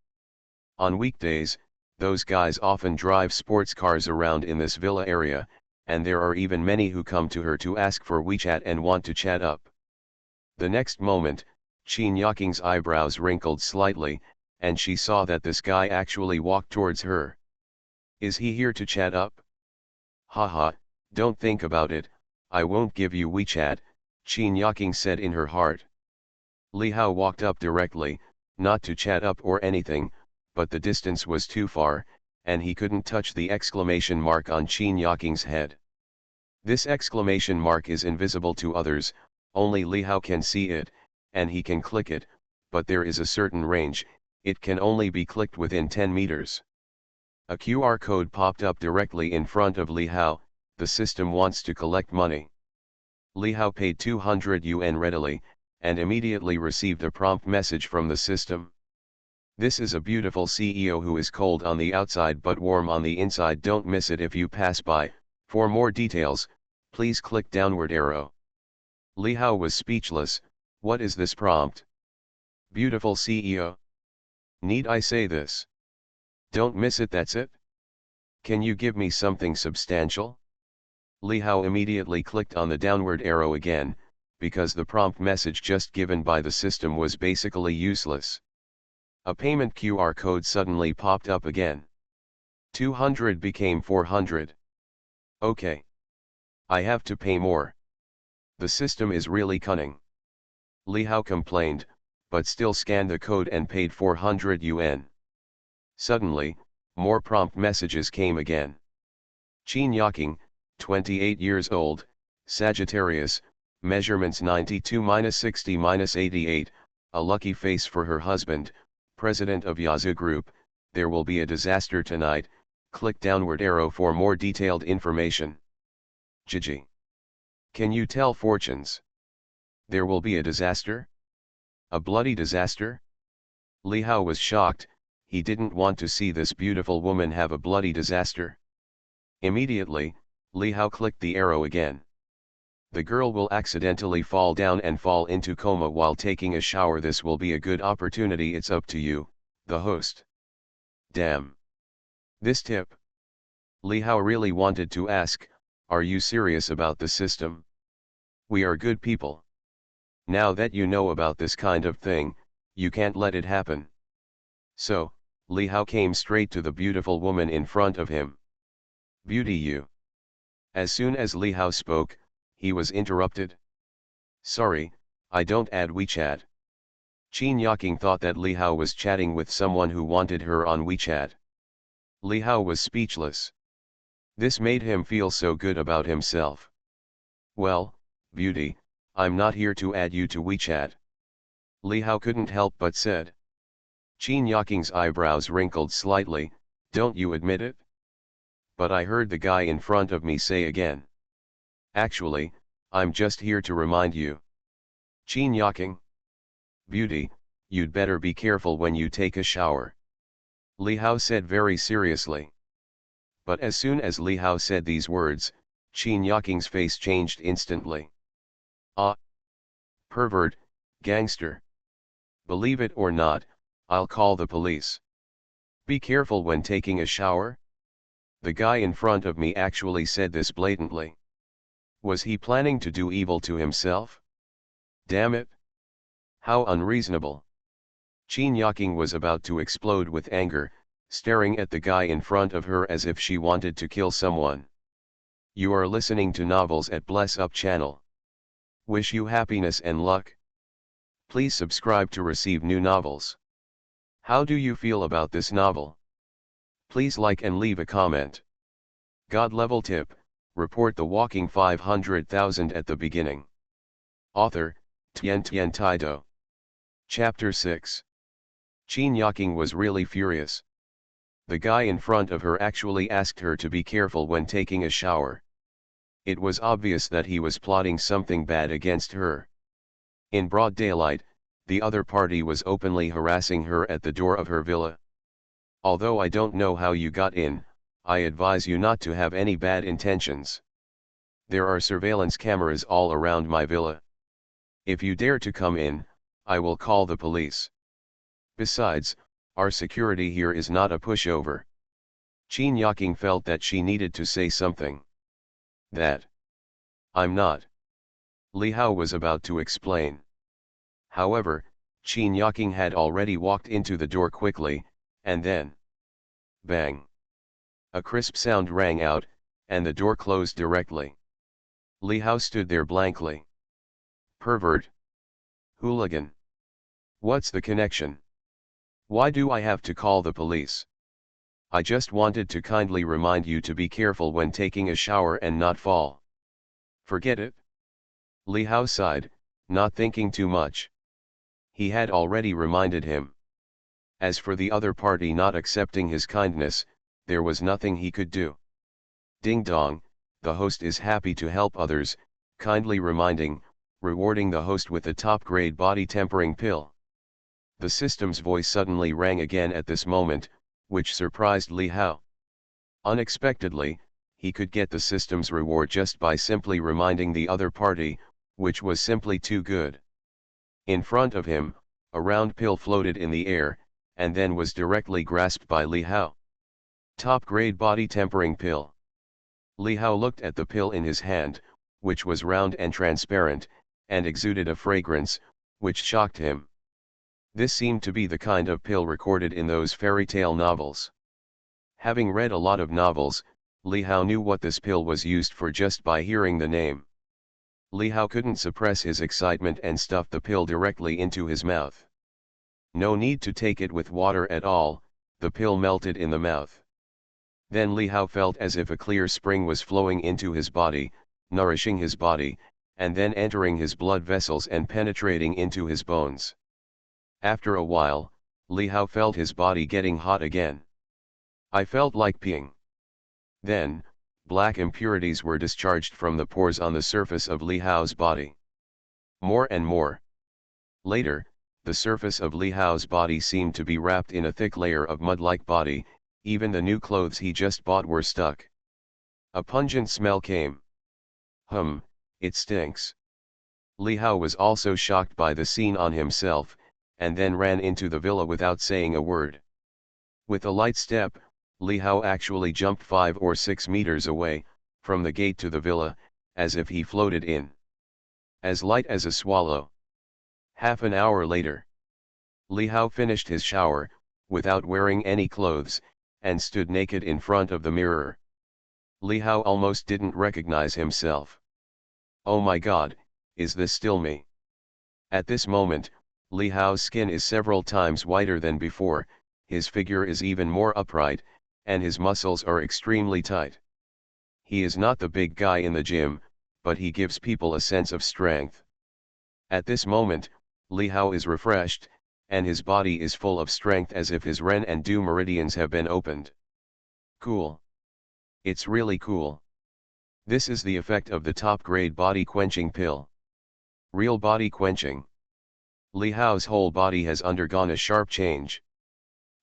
On weekdays, those guys often drive sports cars around in this villa area, and there are even many who come to her to ask for WeChat and want to chat up. The next moment, Qin Yaking's eyebrows wrinkled slightly, and she saw that this guy actually walked towards her. Is he here to chat up? Haha, don't think about it, I won't give you WeChat, Qin Yaking said in her heart. Li Hao walked up directly, not to chat up or anything, but the distance was too far, and he couldn't touch the exclamation mark on Qin Yaking's head. This exclamation mark is invisible to others, only Li Hao can see it, and he can click it, but there is a certain range, it can only be clicked within 10 meters. A QR code popped up directly in front of Li Hao, the system wants to collect money. Li Hao paid 200 yuan readily, and immediately received a prompt message from the system. This is a beautiful CEO who is cold on the outside but warm on the inside. Don't miss it if you pass by. For more details, please click downward arrow. Li Hao was speechless. What is this prompt? Beautiful CEO? Need I say this? Don't miss it, that's it? Can you give me something substantial? Li Hao immediately clicked on the downward arrow again, because the prompt message just given by the system was basically useless. A payment QR code suddenly popped up again. 200 became 400. Okay. I have to pay more. The system is really cunning. Li Hao complained, but still scanned the code and paid 400 yuan. Suddenly, more prompt messages came again. Qin Yaking, 28 years old, Sagittarius, measurements 92-60-88, a lucky face for her husband, president of Yazoo Group. There will be a disaster tonight. Click downward arrow for more detailed information. Gigi. Can you tell fortunes? There will be a disaster? A bloody disaster? Li Hao was shocked. He didn't want to see this beautiful woman have a bloody disaster. Immediately, Li Hao clicked the arrow again. The girl will accidentally fall down and fall into coma while taking a shower. This will be a good opportunity. It's up to you, the host. Damn. This tip. Li Hao really wanted to ask, are you serious about the system? We are good people. Now that you know about this kind of thing, you can't let it happen. So, Li Hao came straight to the beautiful woman in front of him. Beauty you. As soon as Li Hao spoke, he was interrupted. Sorry, I don't add WeChat. Qin Yaking thought that Li Hao was chatting with someone who wanted her on WeChat. Li Hao was speechless. This made him feel so good about himself. Well, beauty, I'm not here to add you to WeChat. Li Hao couldn't help but said. Qin Yaking's eyebrows wrinkled slightly, don't you admit it? But I heard the guy in front of me say again. Actually, I'm just here to remind you. Qin Yaking. Beauty, you'd better be careful when you take a shower. Li Hao said very seriously. But as soon as Li Hao said these words, Qin Yaking's face changed instantly. Ah! Pervert, gangster. Believe it or not, I'll call the police. Be careful when taking a shower? The guy in front of me actually said this blatantly. Was he planning to do evil to himself? Damn it! How unreasonable. Qin Yaking was about to explode with anger, staring at the guy in front of her as if she wanted to kill someone. You are listening to Novels at Bless Up channel. Wish you happiness and luck. Please subscribe to receive new novels. How do you feel about this novel? Please like and leave a comment. God level tip, report the walking 500,000 at the beginning. Author, Tian Taido. Chapter 6. Qin Yaking was really furious. The guy in front of her actually asked her to be careful when taking a shower. It was obvious that he was plotting something bad against her. In broad daylight, the other party was openly harassing her at the door of her villa. Although I don't know how you got in, I advise you not to have any bad intentions. There are surveillance cameras all around my villa. If you dare to come in, I will call the police. Besides, our security here is not a pushover. Qin Yaking felt that she needed to say something. That. I'm not. Li Hao was about to explain. However, Qin Yaking had already walked into the door quickly, and then. Bang. A crisp sound rang out, and the door closed directly. Li Hao stood there blankly. Pervert. Hooligan. What's the connection? Why do I have to call the police? I just wanted to kindly remind you to be careful when taking a shower and not fall. Forget it. Li Hao sighed, not thinking too much. He had already reminded him. As for the other party not accepting his kindness, there was nothing he could do. Ding dong, the host is happy to help others, kindly rewarding the host with a top-grade body tempering pill. The system's voice suddenly rang again at this moment, which surprised Li Hao. Unexpectedly, he could get the system's reward just by simply reminding the other party, which was simply too good. In front of him, a round pill floated in the air, and then was directly grasped by Li Hao. Top-grade body tempering pill. Li Hao looked at the pill in his hand, which was round and transparent, and exuded a fragrance, which shocked him. This seemed to be the kind of pill recorded in those fairy tale novels. Having read a lot of novels, Li Hao knew what this pill was used for just by hearing the name. Li Hao couldn't suppress his excitement and stuffed the pill directly into his mouth. No need to take it with water at all, the pill melted in the mouth. Then Li Hao felt as if a clear spring was flowing into his body, nourishing his body, and then entering his blood vessels and penetrating into his bones. After a while, Li Hao felt his body getting hot again. I felt like peeing. Then, black impurities were discharged from the pores on the surface of Li Hao's body. More and more. Later, the surface of Li Hao's body seemed to be wrapped in a thick layer of mud-like body, even the new clothes he just bought were stuck. A pungent smell came. It stinks. Li Hao was also shocked by the scene on himself, and then ran into the villa without saying a word. With a light step, Li Hao actually jumped 5 or 6 meters away, from the gate to the villa, as if he floated in. As light as a swallow. Half an hour later. Li Hao finished his shower, without wearing any clothes, and stood naked in front of the mirror. Li Hao almost didn't recognize himself. Oh my God, is this still me? At this moment, Li Hao's skin is several times whiter than before, his figure is even more upright, and his muscles are extremely tight. He is not the big guy in the gym, but he gives people a sense of strength. At this moment, Li Hao is refreshed, and his body is full of strength as if his Ren and Du meridians have been opened. Cool. It's really cool. This is the effect of the top-grade body quenching pill. Real body quenching. Li Hao's whole body has undergone a sharp change.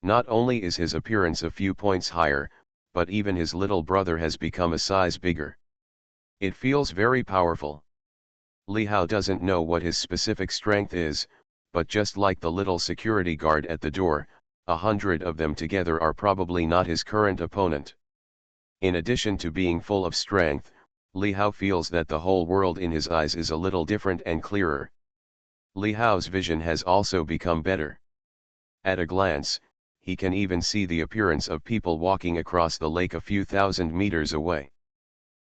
Not only is his appearance a few points higher, but even his little brother has become a size bigger. It feels very powerful. Li Hao doesn't know what his specific strength is, but just like the little security guard at the door, 100 of them together are probably not his current opponent. In addition to being full of strength, Li Hao feels that the whole world in his eyes is a little different and clearer. Li Hao's vision has also become better. At a glance, he can even see the appearance of people walking across the lake a few thousand meters away.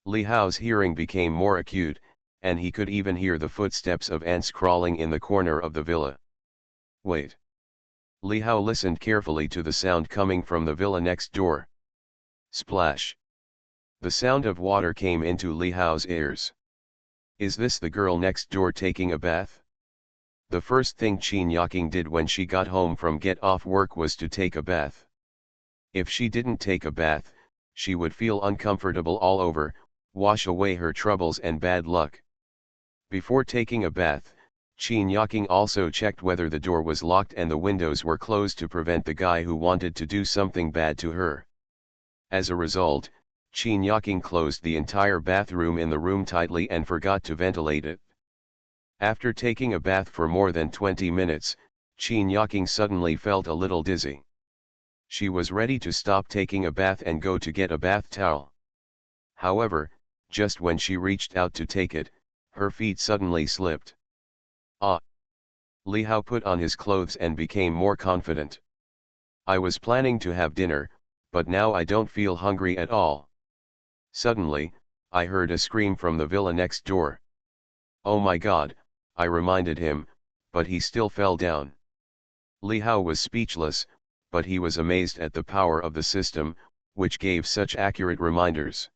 Li Hao's hearing became more acute, and he could even hear the footsteps of ants crawling in the corner of the villa. Wait. Li Hao listened carefully to the sound coming from the villa next door. Splash. The sound of water came into Li Hao's ears. Is this the girl next door taking a bath? The first thing Qin Yaking did when she got home from get off work was to take a bath. If she didn't take a bath, she would feel uncomfortable all over, wash away her troubles and bad luck. Before taking a bath, Qin Yaking also checked whether the door was locked and the windows were closed to prevent the guy who wanted to do something bad to her. As a result, Qin Yaking closed the entire bathroom in the room tightly and forgot to ventilate it. After taking a bath for more than 20 minutes, Qin Yaking suddenly felt a little dizzy. She was ready to stop taking a bath and go to get a bath towel. However, just when she reached out to take it, her feet suddenly slipped. Ah! Li Hao put on his clothes and became more confident. I was planning to have dinner, but now I don't feel hungry at all. Suddenly, I heard a scream from the villa next door. Oh my God, I reminded him, but he still fell down. Li Hao was speechless, but he was amazed at the power of the system, which gave such accurate reminders.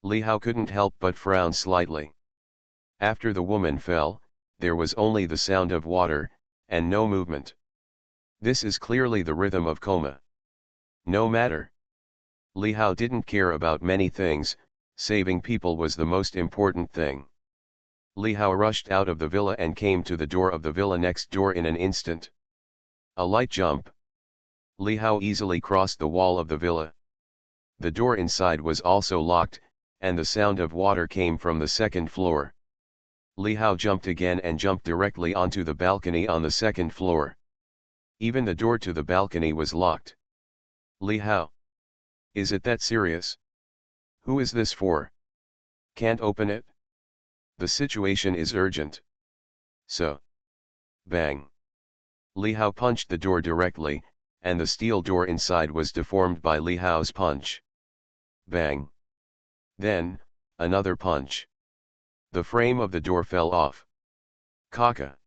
Li Hao couldn't help but frown slightly. After the woman fell, there was only the sound of water, and no movement. This is clearly the rhythm of coma. No matter. Li Hao didn't care about many things, saving people was the most important thing. Li Hao rushed out of the villa and came to the door of the villa next door in an instant. A light jump. Li Hao easily crossed the wall of the villa. The door inside was also locked, and the sound of water came from the second floor. Li Hao jumped again and jumped directly onto the balcony on the second floor. Even the door to the balcony was locked. Li Hao. Is it that serious? Who is this for? Can't open it? The situation is urgent. So. Bang. Li Hao punched the door directly, and the steel door inside was deformed by Li Hao's punch. Bang. Then, another punch. The frame of the door fell off. Kaka.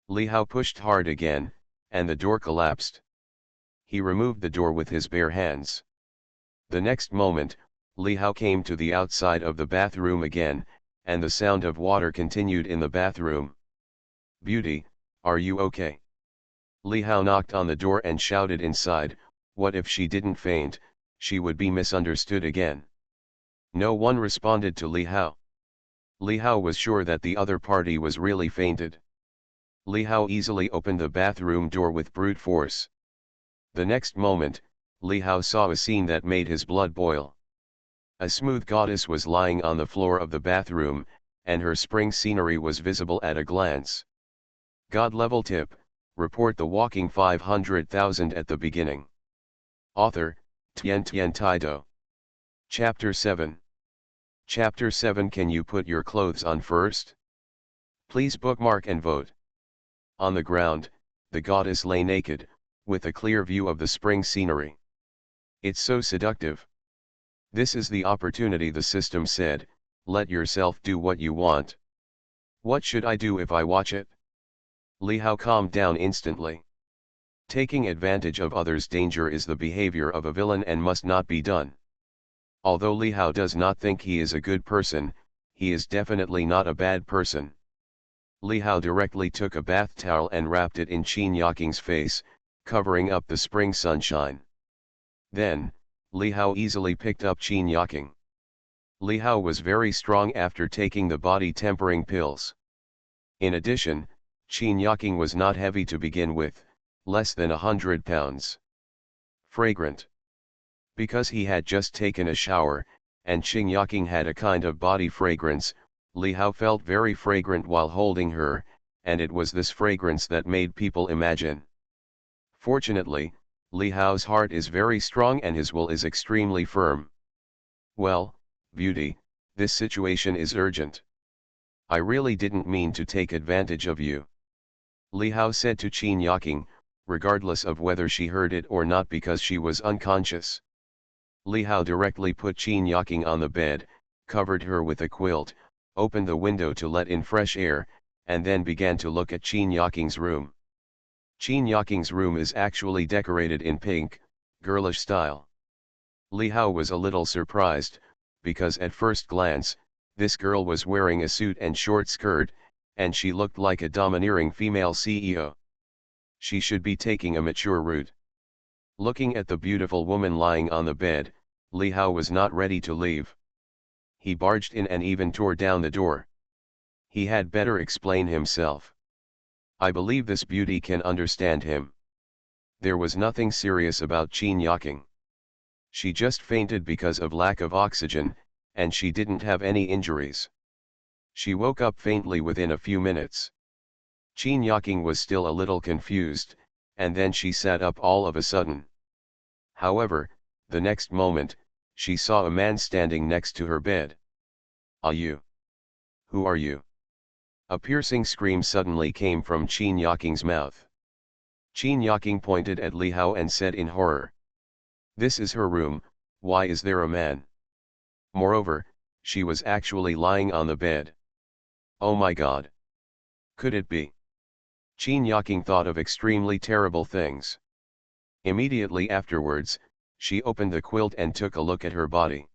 Li Hao pushed hard again, and the door collapsed. He removed the door with his bare hands. The next moment, Li Hao came to the outside of the bathroom again, and the sound of water continued in the bathroom. Beauty, are you okay? Li Hao knocked on the door and shouted inside. What if she didn't faint? She would be misunderstood again. No one responded to Li Hao. Li Hao was sure that the other party was really fainted. Li Hao easily opened the bathroom door with brute force. The next moment, Li Hao saw a scene that made his blood boil. A smooth goddess was lying on the floor of the bathroom, and her spring scenery was visible at a glance. God level tip, report the walking 500,000 at the beginning. Author, Tian Taido. Chapter 7. Chapter 7. Can you put your clothes on first? Please bookmark and vote. On the ground, the goddess lay naked, with a clear view of the spring scenery. It's so seductive. This is the opportunity, the system said. Let yourself do what you want. What should I do if I watch it? Li Hao calmed down instantly. Taking advantage of others' danger is the behavior of a villain and must not be done. Although Li Hao does not think he is a good person, he is definitely not a bad person. Li Hao directly took a bath towel and wrapped it in Qin Yaqing's face, covering up the spring sunshine. Then, Li Hao easily picked up Qin Yaqing. Li Hao was very strong after taking the body-tempering pills. In addition, Qin Yaqing was not heavy to begin with, less than 100 pounds. Fragrant. Because he had just taken a shower, and Qin Yaqing had a kind of body fragrance, Li Hao felt very fragrant while holding her, and it was this fragrance that made people imagine. Fortunately, Li Hao's heart is very strong and his will is extremely firm. Well, beauty, this situation is urgent. I really didn't mean to take advantage of you. Li Hao said to Qin Yaqing, regardless of whether she heard it or not because she was unconscious. Li Hao directly put Qin Yaqing on the bed, covered her with a quilt, opened the window to let in fresh air, and then began to look at Qin Yaqing's room. Qin Yaqing's room is actually decorated in pink, girlish style. Li Hao was a little surprised, because at first glance, this girl was wearing a suit and short skirt, and she looked like a domineering female CEO. She should be taking a mature route. Looking at the beautiful woman lying on the bed, Li Hao was not ready to leave. He barged in and even tore down the door. He had better explain himself. I believe this beauty can understand him. There was nothing serious about Qin Yaqing. She just fainted because of lack of oxygen, and she didn't have any injuries. She woke up faintly within a few minutes. Qin Yaqing was still a little confused, and then she sat up all of a sudden. However, the next moment, she saw a man standing next to her bed. "Ah, you? Who are you?" A piercing scream suddenly came from Qin Yaqing's mouth. Qin Yaqing pointed at Li Hao and said in horror, "This is her room, why is there a man?" Moreover, she was actually lying on the bed. Oh my God! Could it be? Qin Yaqing thought of extremely terrible things. Immediately afterwards, she opened the quilt and took a look at her body.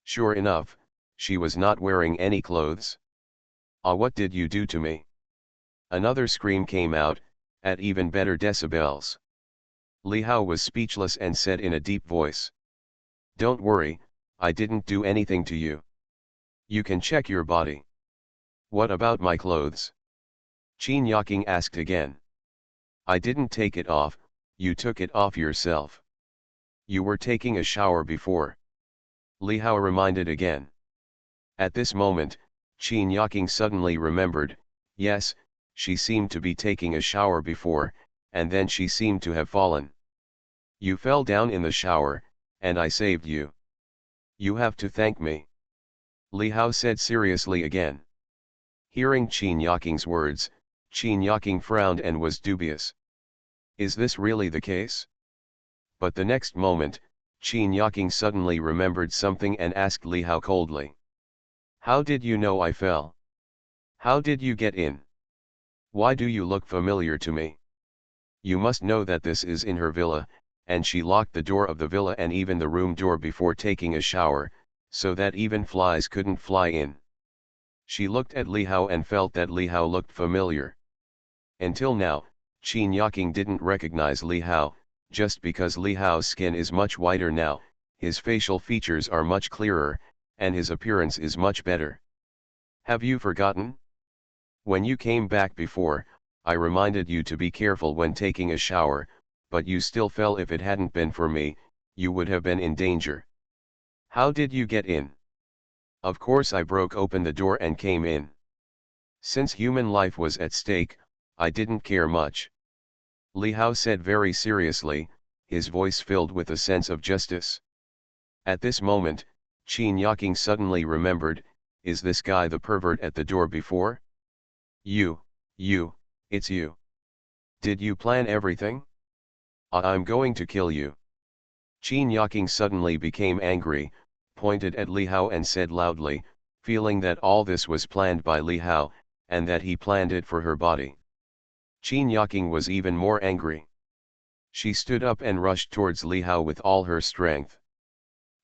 Sure enough, she was not wearing any clothes. "Ah, what did you do to me?" Another scream came out, at even better decibels. Li Hao was speechless and said in a deep voice, "Don't worry, I didn't do anything to you. You can check your body." "What about my clothes?" Qin Yaqing asked again. "I didn't take it off, you took it off yourself. You were taking a shower before." Li Hao reminded again. At this moment, Qin Yaqing suddenly remembered, yes, she seemed to be taking a shower before, and then she seemed to have fallen. "You fell down in the shower, and I saved you. You have to thank me," Li Hao said seriously again. Hearing Qin Yaqing's words, Qin Yaqing frowned and was dubious. Is this really the case? But the next moment, Qin Yaking suddenly remembered something and asked Li Hao coldly. How did you know I fell? How did you get in? Why do you look familiar to me? You must know that this is in her villa, and she locked the door of the villa and even the room door before taking a shower, so that even flies couldn't fly in. She looked at Li Hao and felt that Li Hao looked familiar. Until now, Qin Yaking didn't recognize Li Hao, just because Li Hao's skin is much whiter now, his facial features are much clearer, and his appearance is much better. Have you forgotten? When you came back before, I reminded you to be careful when taking a shower, but you still fell. If it hadn't been for me, you would have been in danger. How did you get in? Of course I broke open the door and came in. Since human life was at stake, I didn't care much. Li Hao said very seriously, his voice filled with a sense of justice. At this moment, Qin Yaking suddenly remembered, is this guy the pervert at the door before? You, it's you. Did you plan everything? I'm going to kill you. Qin Yaking suddenly became angry, pointed at Li Hao and said loudly, feeling that all this was planned by Li Hao, and that he planned it for her body. Qin Yaking was even more angry. She stood up and rushed towards Li Hao with all her strength.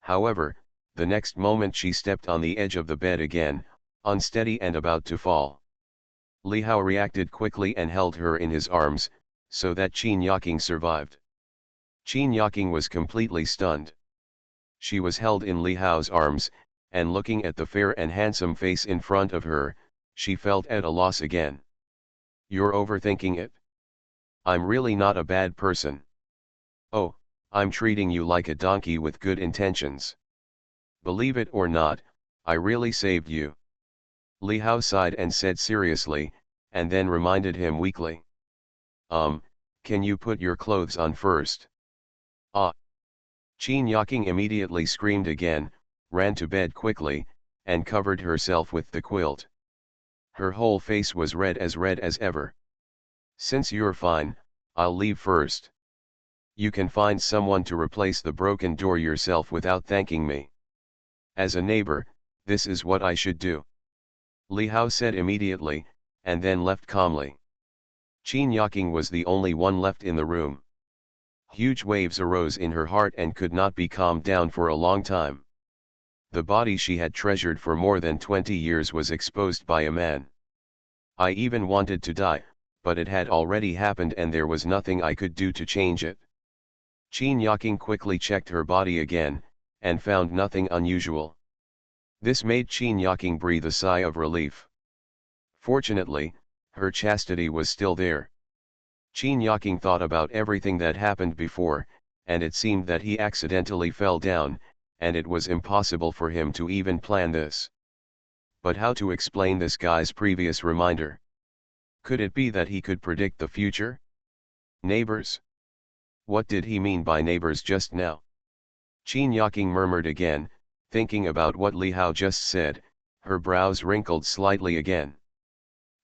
However, the next moment she stepped on the edge of the bed again, unsteady and about to fall. Li Hao reacted quickly and held her in his arms, so that Qin Yaking survived. Qin Yaking was completely stunned. She was held in Li Hao's arms, and looking at the fair and handsome face in front of her, she felt at a loss again. You're overthinking it. I'm really not a bad person. Oh, I'm treating you like a donkey with good intentions. Believe it or not, I really saved you. Li Hao sighed and said seriously, and then reminded him weakly. Can you put your clothes on first? Ah! Qin Yaking immediately screamed again, ran to bed quickly, and covered herself with the quilt. Her whole face was red as ever. Since you're fine, I'll leave first. You can find someone to replace the broken door yourself without thanking me. As a neighbor, this is what I should do. Li Hao said immediately, and then left calmly. Qin Yaking was the only one left in the room. Huge waves arose in her heart and could not be calmed down for a long time. The body she had treasured for more than 20 years was exposed by a man. I even wanted to die, but it had already happened and there was nothing I could do to change it. Qin Yaking quickly checked her body again, and found nothing unusual. This made Qin Yaking breathe a sigh of relief. Fortunately, her chastity was still there. Qin Yaking thought about everything that happened before, and it seemed that he accidentally fell down, and it was impossible for him to even plan this. But how to explain this guy's previous reminder? Could it be that he could predict the future? Neighbors? What did he mean by neighbors just now? Qin Yaking murmured again, thinking about what Li Hao just said, her brows wrinkled slightly again.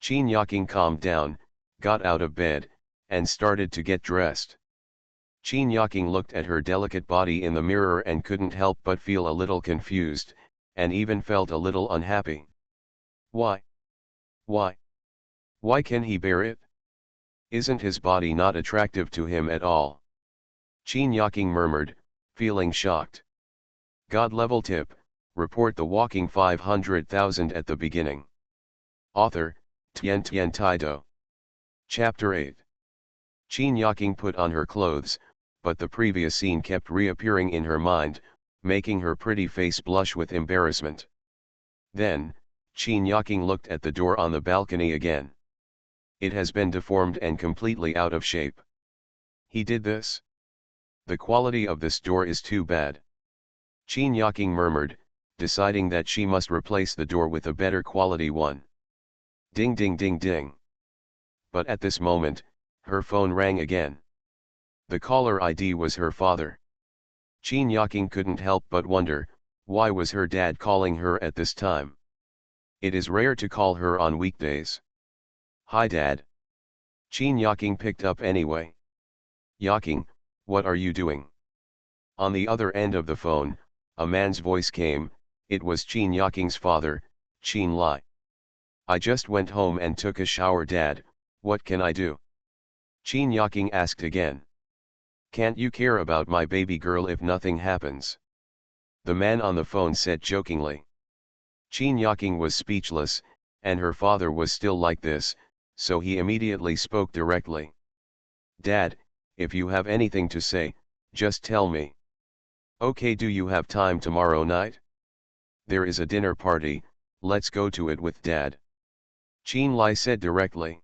Qin Yaking calmed down, got out of bed, and started to get dressed. Qin Yaking looked at her delicate body in the mirror and couldn't help but feel a little confused, and even felt a little unhappy. Why? Why? Why can he bear it? Isn't his body not attractive to him at all? Qin Yaking murmured, feeling shocked. God level tip, report the walking 500,000 at the beginning. Author, Tian Taido. Chapter 8. Qin Yaking put on her clothes, but the previous scene kept reappearing in her mind, making her pretty face blush with embarrassment. Then, Qin Yaking looked at the door on the balcony again. It has been deformed and completely out of shape. He did this? The quality of this door is too bad. Qin Yaking murmured, deciding that she must replace the door with a better quality one. Ding ding ding ding. But at this moment, her phone rang again. The caller ID was her father. Qin Yaking couldn't help but wonder, why was her dad calling her at this time? It is rare to call her on weekdays. Hi Dad. Qin Yaking picked up anyway. Yaking, what are you doing? On the other end of the phone, a man's voice came. It was Qin Yaqing's father, Qin Lai. I just went home and took a shower, Dad. What can I do? Qin Yaqing asked again. Can't you care about my baby girl if nothing happens? The man on the phone said jokingly. Qin Yaqing was speechless, and her father was still like this, so he immediately spoke directly. Dad, if you have anything to say, just tell me. Okay, do you have time tomorrow night? There is a dinner party, let's go to it with Dad. Qin Lai said directly.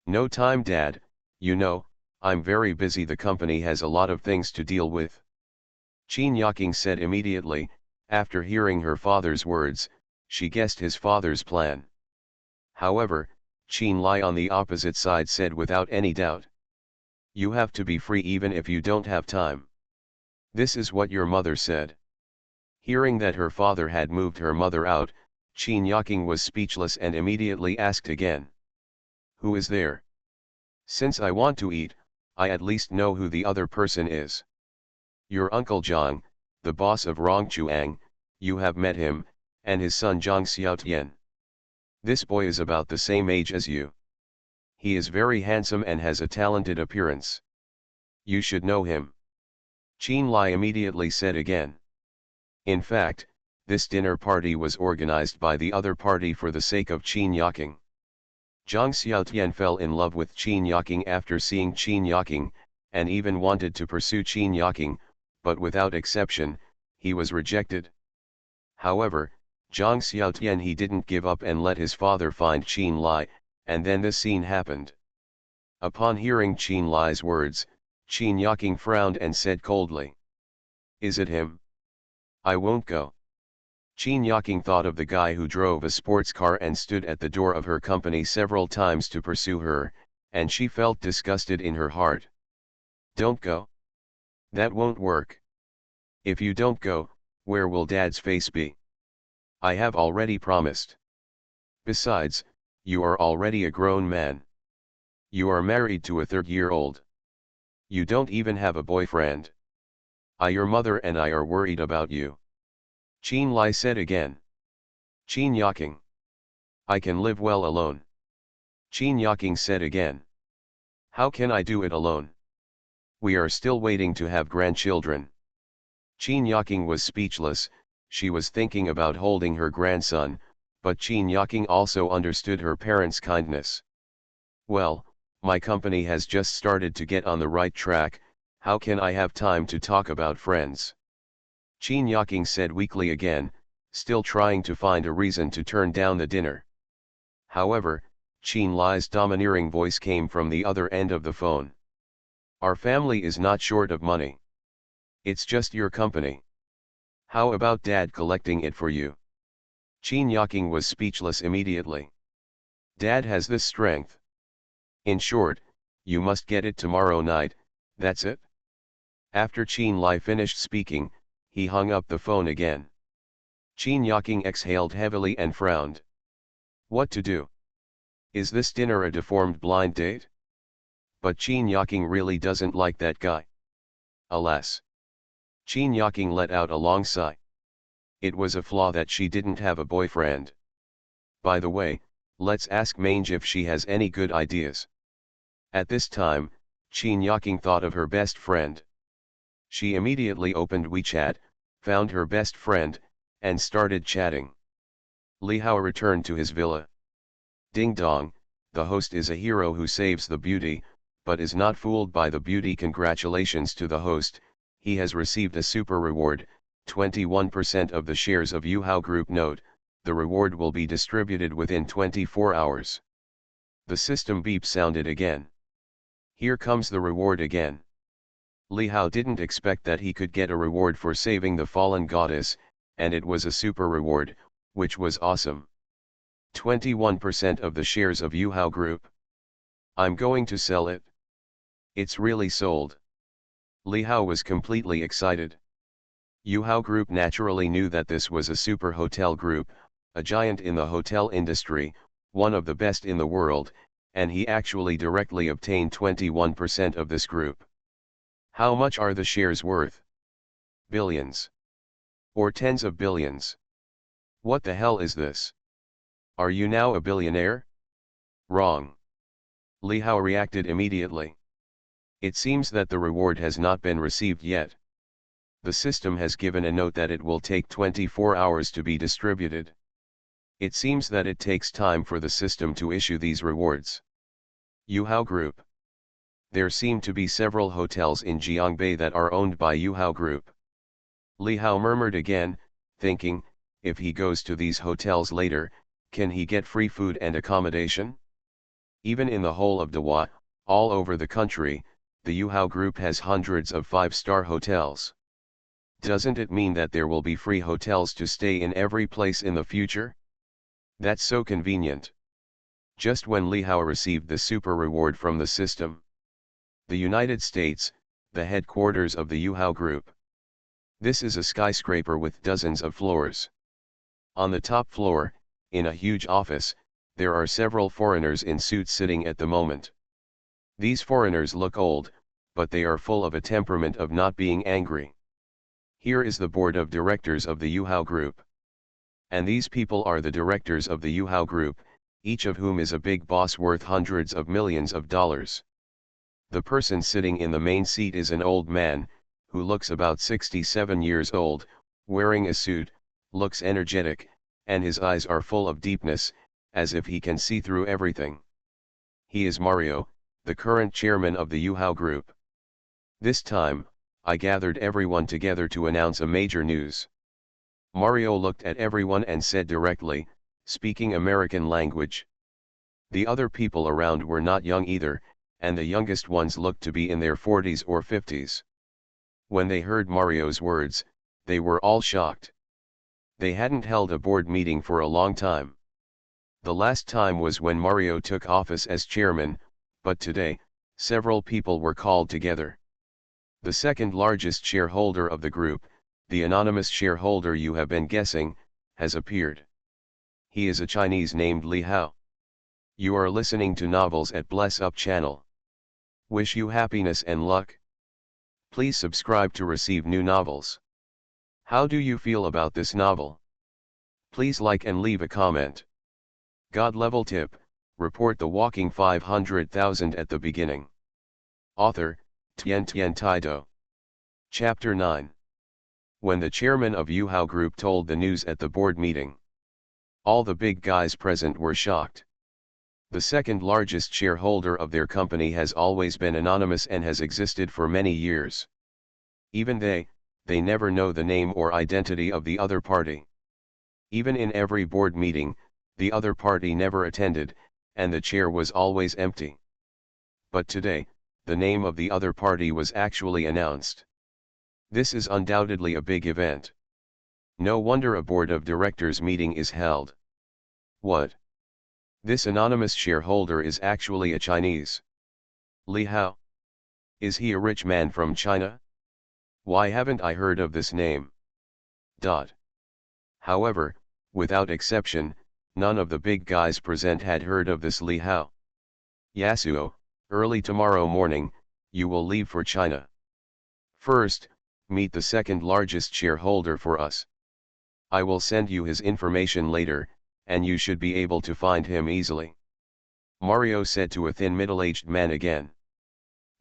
No time, Dad, you know, I'm very busy, the company has a lot of things to deal with. Qin Yaqing said immediately. After hearing her father's words, she guessed his father's plan. However, Qin Lai on the opposite side said without any doubt. You have to be free even if you don't have time. This is what your mother said. Hearing that her father had moved her mother out, Qin Yaqing was speechless and immediately asked again. Who is there? Since I want to eat, I at least know who the other person is. Your uncle Zhang, the boss of Rongchuang, you have met him, and his son Zhang Xiaotian. This boy is about the same age as you. He is very handsome and has a talented appearance. You should know him. Qin Lai immediately said again. In fact, this dinner party was organized by the other party for the sake of Qin Yaqing. Zhang Xiaotian fell in love with Qin Yaqing after seeing Qin Yaqing, and even wanted to pursue Qin Yaqing, but without exception, he was rejected. However, Zhang Xiaotian he didn't give up and let his father find Qin Lai, and then this scene happened. Upon hearing Qin Lai's words, Qin Yaqing frowned and said coldly. Is it him? I won't go. Qin Yaqing thought of the guy who drove a sports car and stood at the door of her company several times to pursue her, and she felt disgusted in her heart. Don't go. That won't work. If you don't go, where will Dad's face be? I have already promised. Besides, you are already a grown man. You are married to a 3-year-old. You don't even have a boyfriend. Your mother and I are worried about you. Qin Lai said again. Qin Yaqing. I can live well alone. Qin Yaqing said again. How can I do it alone? We are still waiting to have grandchildren. Qin Yaqing was speechless. She was thinking about holding her grandson, but Qin Yaqing also understood her parents' kindness. Well, my company has just started to get on the right track, how can I have time to talk about friends? Qin Yaqing said weakly again, still trying to find a reason to turn down the dinner. However, Qin Lai's domineering voice came from the other end of the phone. Our family is not short of money. It's just your company. How about Dad collecting it for you? Qin Yaqing was speechless immediately. Dad has this strength. In short, you must get it tomorrow night, that's it? After Qin Lai finished speaking, he hung up the phone again. Qin Yaqing exhaled heavily and frowned. What to do? Is this dinner a deformed blind date? But Qin Yaqing really doesn't like that guy. Alas. Qin Yaqing let out a long sigh. It was a flaw that she didn't have a boyfriend. By the way, let's ask Mange if she has any good ideas. At this time, Qin Yaqing thought of her best friend. She immediately opened WeChat, found her best friend, and started chatting. Li Hao returned to his villa. Ding dong, the host is a hero who saves the beauty, but is not fooled by the beauty. Congratulations to the host, he has received a super reward, 21% of the shares of Yuhao Group. Note, the reward will be distributed within 24 hours. The system beep sounded again. Here comes the reward again. Li Hao didn't expect that he could get a reward for saving the fallen goddess, and it was a super reward, which was awesome. 21% of the shares of Yuhao Group. I'm going to sell it. It's really sold. Li Hao was completely excited. Yuhao Group naturally knew that this was a super hotel group, a giant in the hotel industry, one of the best in the world, and he actually directly obtained 21% of this group. How much are the shares worth? billions, or tens of billions. What the hell is this? Are you now a billionaire? Wrong. Li Hao reacted immediately. It seems that the reward has not been received yet. The system has given a note that it will take 24 hours to be distributed. It seems that it takes time for the system to issue these rewards. Yuhao Group. There seem to be several hotels in Jiangbei that are owned by Yuhao Group. Li Hao murmured again, thinking, if he goes to these hotels later, can he get free food and accommodation? Even in the whole of Dewa, all over the country, the Yuhao Group has hundreds of five-star hotels. Doesn't it mean that there will be free hotels to stay in every place in the future? That's so convenient. Just when Li Hao received the super reward from the system. The United States, the headquarters of the Yuhao Group. This is a skyscraper with dozens of floors. On the top floor, in a huge office, there are several foreigners in suits sitting at the moment. These foreigners look old, but they are full of a temperament of not being angry. Here is the board of directors of the Yuhao Group. And these people are the directors of the Yuhao Group, each of whom is a big boss worth hundreds of millions of dollars. The person sitting in the main seat is an old man, who looks about 67 years old, wearing a suit, looks energetic, and his eyes are full of deepness, as if he can see through everything. He is Mario, the current chairman of the Yuhao Group. This time, I gathered everyone together to announce a major news. Mario looked at everyone and said directly, speaking American language. The other people around were not young either, and the youngest ones looked to be in their 40s or 50s. When they heard Mario's words, they were all shocked. They hadn't held a board meeting for a long time. The last time was when Mario took office as chairman, but today, several people were called together. The second largest shareholder of the group, the anonymous shareholder you have been guessing, has appeared. He is a Chinese named Li Hao. You are listening to Novels at Bless Up channel. Wish you happiness and luck. Please subscribe to receive new novels. How do you feel about this novel? Please like and leave a comment. God level tip, report the walking 500,000 at the beginning. Author, Tian Taido. Chapter 9. When the chairman of Yuhao Group told the news at the board meeting, all the big guys present were shocked. The second largest shareholder of their company has always been anonymous and has existed for many years. Even they never know the name or identity of the other party. Even in every board meeting, the other party never attended, and the chair was always empty. But today, the name of the other party was actually announced. This is undoubtedly a big event. No wonder a board of directors meeting is held. What? This anonymous shareholder is actually a Chinese. Li Hao? Is he a rich man from China? Why haven't I heard of this name? However, without exception, none of the big guys present had heard of this Li Hao. Yasuo, early tomorrow morning, you will leave for China. First, meet the second largest shareholder for us. I will send you his information later, and you should be able to find him easily. Mario said to a thin middle-aged man again.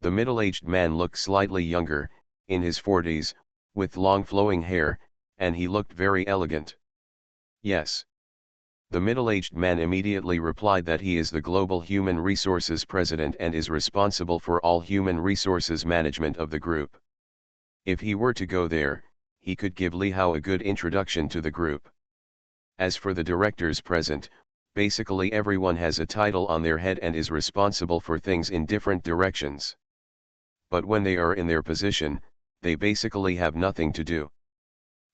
The middle-aged man looked slightly younger, in his 40s, with long flowing hair, and he looked very elegant. Yes. The middle-aged man immediately replied that he is the Global Human Resources President and is responsible for all human resources management of the group. If he were to go there, he could give Li Hao a good introduction to the group. As for the directors present, basically everyone has a title on their head and is responsible for things in different directions. But when they are in their position, they basically have nothing to do.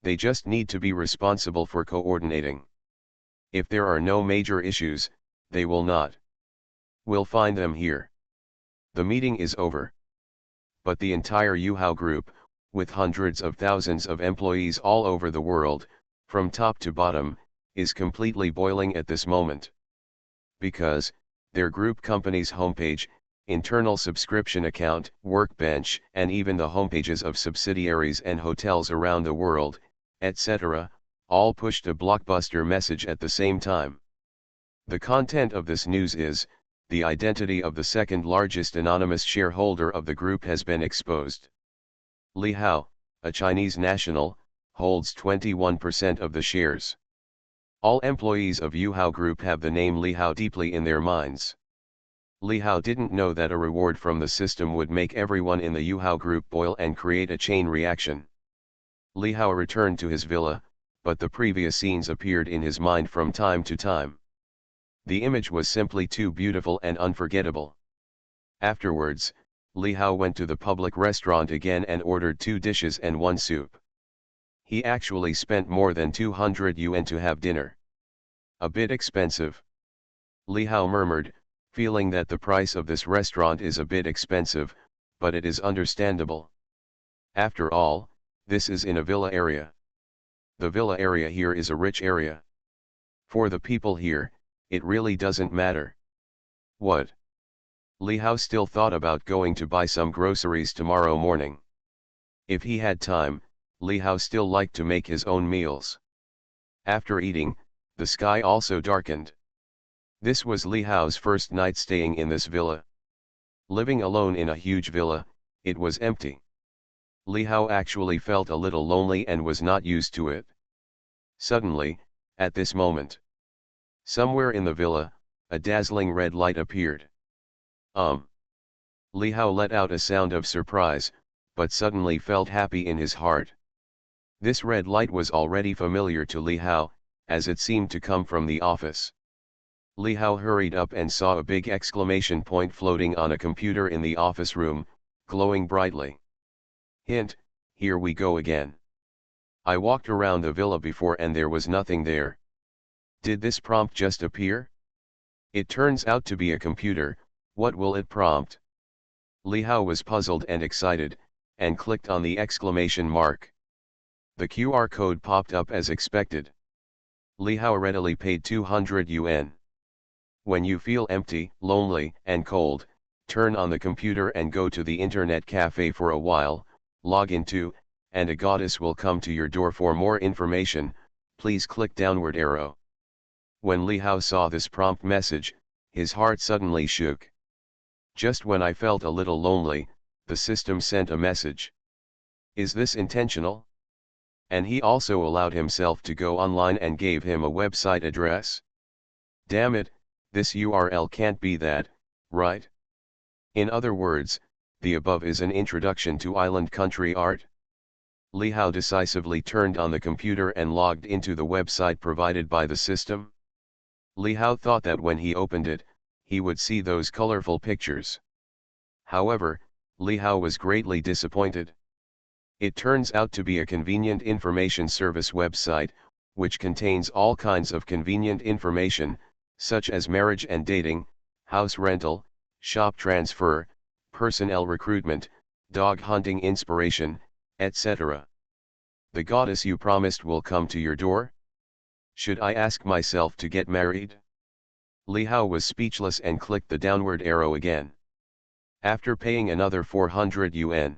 They just need to be responsible for coordinating. If there are no major issues, they will not. We'll find them here. The meeting is over. But the entire Yuhao Group, with hundreds of thousands of employees all over the world, from top to bottom, is completely boiling at this moment. Because, their group company's homepage, internal subscription account, workbench, and even the homepages of subsidiaries and hotels around the world, etc., all pushed a blockbuster message at the same time. The content of this news is, the identity of the second largest anonymous shareholder of the group has been exposed. Li Hao, a Chinese national, holds 21% of the shares. All employees of Yuhao Group have the name Li Hao deeply in their minds. Li Hao didn't know that a reward from the system would make everyone in the Yuhao Group boil and create a chain reaction. Li Hao returned to his villa, but the previous scenes appeared in his mind from time to time. The image was simply too beautiful and unforgettable. Afterwards, Li Hao went to the public restaurant again and ordered 2 dishes and 1 soup. He actually spent more than 200 yuan to have dinner. A bit expensive. Li Hao murmured, feeling that the price of this restaurant is a bit expensive, but it is understandable. After all, this is in a villa area. The villa area here is a rich area. For the people here, it really doesn't matter. What? Li Hao still thought about going to buy some groceries tomorrow morning. If he had time, Li Hao still liked to make his own meals. After eating, the sky also darkened. This was Li Hao's first night staying in this villa. Living alone in a huge villa, it was empty. Li Hao actually felt a little lonely and was not used to it. Suddenly, at this moment, somewhere in the villa, a dazzling red light appeared. Li Hao let out a sound of surprise, but suddenly felt happy in his heart. This red light was already familiar to Li Hao, as it seemed to come from the office. Li Hao hurried up and saw a big exclamation point floating on a computer in the office room, glowing brightly. Hint, here we go again. I walked around the villa before and there was nothing there. Did this prompt just appear? It turns out to be a computer. What will it prompt? Li Hao was puzzled and excited, and clicked on the exclamation mark. The QR code popped up as expected. Li Hao readily paid 200 yuan. When you feel empty, lonely, and cold, turn on the computer and go to the internet cafe for a while, log into, and a goddess will come to your door. For more information, please click downward arrow. When Li Hao saw this prompt message, his heart suddenly shook. Just when I felt a little lonely, the system sent a message. Is this intentional? And he also allowed himself to go online and gave him a website address. Damn it, this URL can't be that, right? In other words, the above is an introduction to island country art. Li Hao decisively turned on the computer and logged into the website provided by the system. Li Hao thought that when he opened it, he would see those colorful pictures. However, Li Hao was greatly disappointed. It turns out to be a convenient information service website, which contains all kinds of convenient information, such as marriage and dating, house rental, shop transfer, personnel recruitment, dog hunting inspiration, etc. The goddess you promised will come to your door? Should I ask myself to get married? Li Hao was speechless and clicked the downward arrow again. After paying another 400 yuan.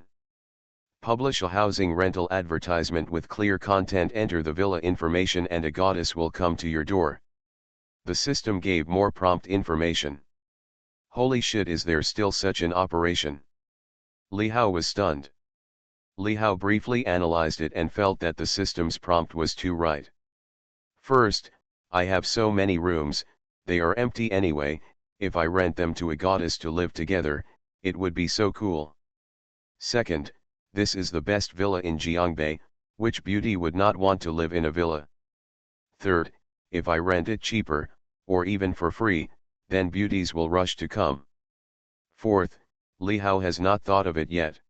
Publish a housing rental advertisement with clear content. Enter the villa information and a goddess will come to your door. The system gave more prompt information. Holy shit, is there still such an operation? Li Hao was stunned. Li Hao briefly analyzed it and felt that the system's prompt was too right. First, I have so many rooms, they are empty anyway. If I rent them to a goddess to live together, it would be so cool. Second, this is the best villa in Jiangbei, which beauty would not want to live in a villa? Third, if I rent it cheaper, or even for free, then beauties will rush to come. Fourth, Li Hao has not thought of it yet.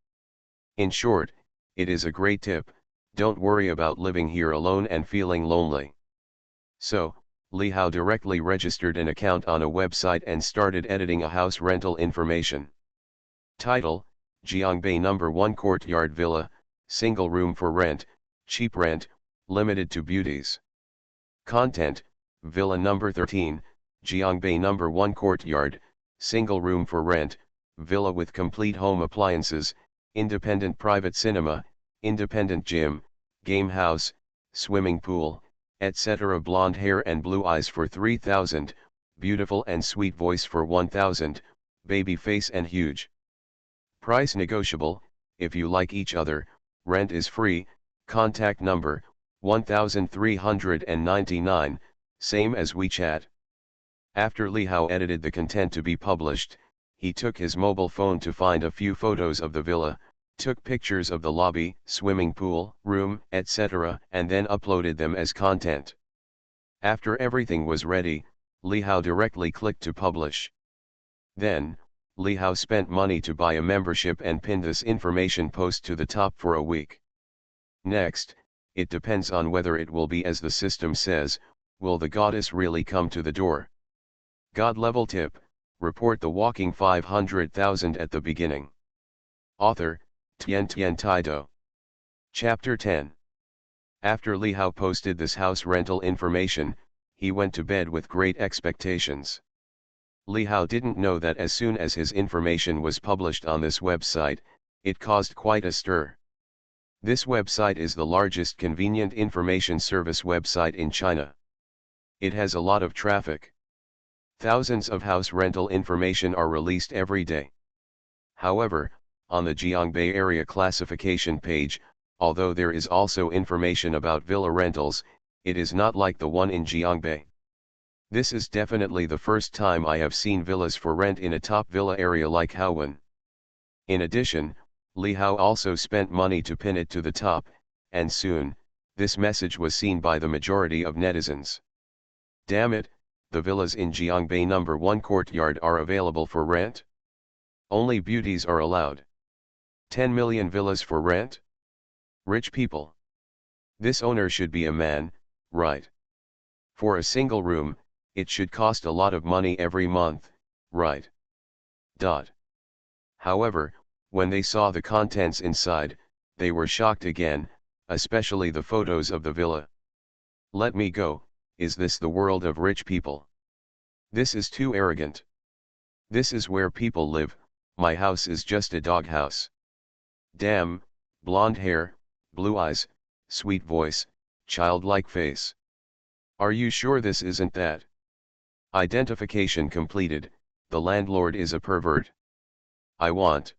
In short, it is a great tip. Don't worry about living here alone and feeling lonely. So, Li Hao directly registered an account on a website and started editing a house rental information. Title: Jiangbei No. 1 Courtyard Villa, single room for rent, cheap rent, limited to beauties. Content: Villa No. 13, Jiangbei No. 1 Courtyard, single room for rent, villa with complete home appliances, independent private cinema, independent gym, game house, swimming pool, etc. Blonde hair and blue eyes for 3,000, beautiful and sweet voice for 1,000, baby face and huge. Price negotiable, if you like each other, rent is free, contact number, 1399, same as WeChat. After Li Hao edited the content to be published, he took his mobile phone to find a few photos of the villa, took pictures of the lobby, swimming pool, room, etc. and then uploaded them as content. After everything was ready, Li Hao directly clicked to publish. Then, Li Hao spent money to buy a membership and pinned this information post to the top for a week. Next, it depends on whether it will be as the system says, will the goddess really come to the door? God level tip, report the walking 500,000 at the beginning. Author, Tian Taido. Chapter 10. After Li Hao posted this house rental information, he went to bed with great expectations. Li Hao didn't know that as soon as his information was published on this website, it caused quite a stir. This website is the largest convenient information service website in China. It has a lot of traffic. Thousands of house rental information are released every day. However, on the Jiangbei area classification page, although there is also information about villa rentals, it is not like the one in Jiangbei. This is definitely the first time I have seen villas for rent in a top villa area like Haowen. In addition, Li Hao also spent money to pin it to the top, and soon, this message was seen by the majority of netizens. Damn it, the villas in Jiangbei number 1 courtyard are available for rent? Only beauties are allowed. 10 million villas for rent? Rich people. This owner should be a man, right? For a single room, it should cost a lot of money every month, right? However, when they saw the contents inside, they were shocked again, especially the photos of the villa. Let me go, is this the world of rich people? This is too arrogant. This is where people live, my house is just a doghouse. Damn, blonde hair, blue eyes, sweet voice, childlike face. Are you sure this isn't that? Identification completed, the landlord is a pervert. I want.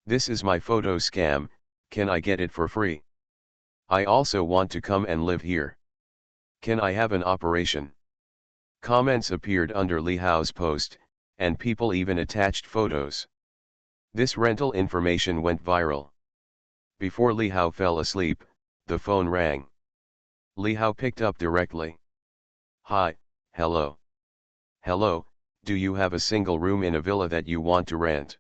This is my photo scam, can I get it for free? I also want to come and live here. Can I have an operation? Comments appeared under Li Hao's post, and people even attached photos. This rental information went viral. Before Li Hao fell asleep, the phone rang. Li Hao picked up directly. Hi, hello. Hello, do you have a single room in a villa that you want to rent?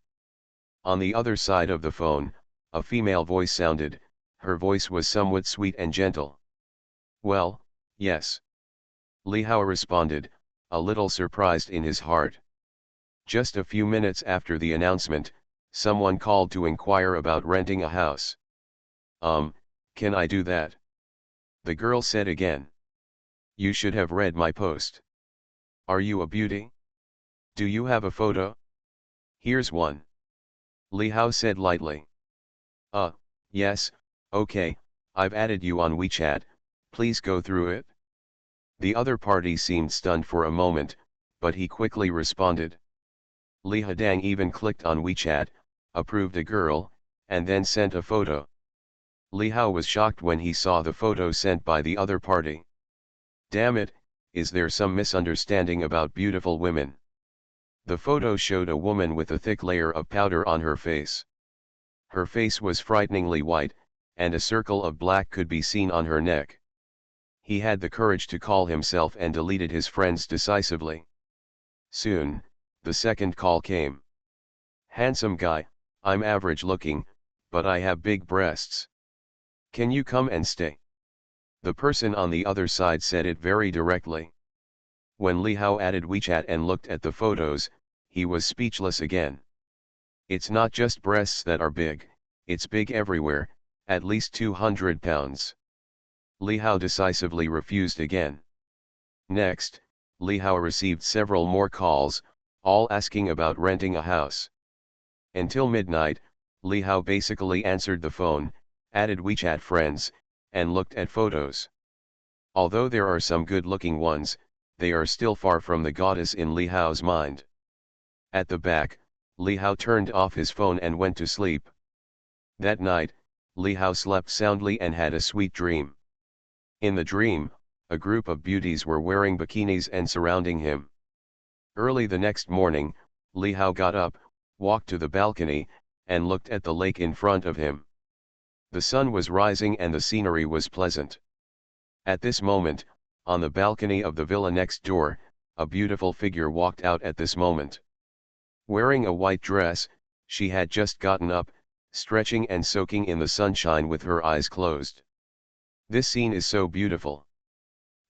On the other side of the phone, a female voice sounded, her voice was somewhat sweet and gentle. Well, yes. Li Hao responded, a little surprised in his heart. Just a few minutes after the announcement, someone called to inquire about renting a house. Can I do that? The girl said again. You should have read my post. Are you a beauty? Do you have a photo? Here's one. Li Hao said lightly. Yes, okay, I've added you on WeChat, please go through it. The other party seemed stunned for a moment, but he quickly responded. Li Hadang even clicked on WeChat, approved a girl, and then sent a photo. Li Hao was shocked when he saw the photo sent by the other party. Damn it, is there some misunderstanding about beautiful women? The photo showed a woman with a thick layer of powder on her face. Her face was frighteningly white, and a circle of black could be seen on her neck. He had the courage to call himself and deleted his friends decisively. Soon, the second call came. Handsome guy, I'm average looking, but I have big breasts. Can you come and stay? The person on the other side said it very directly. When Li Hao added WeChat and looked at the photos, he was speechless again. It's not just breasts that are big, it's big everywhere, at least 200 pounds. Li Hao decisively refused again. Next, Li Hao received several more calls, all asking about renting a house. Until midnight, Li Hao basically answered the phone, added WeChat friends, and looked at photos. Although there are some good-looking ones, they are still far from the goddess in Li Hao's mind. At the back, Li Hao turned off his phone and went to sleep. That night, Li Hao slept soundly and had a sweet dream. In the dream, a group of beauties were wearing bikinis and surrounding him. Early the next morning, Li Hao got up, walked to the balcony, and looked at the lake in front of him. The sun was rising and the scenery was pleasant. At this moment, on the balcony of the villa next door, a beautiful figure walked out at this moment. Wearing a white dress, she had just gotten up, stretching and soaking in the sunshine with her eyes closed. This scene is so beautiful.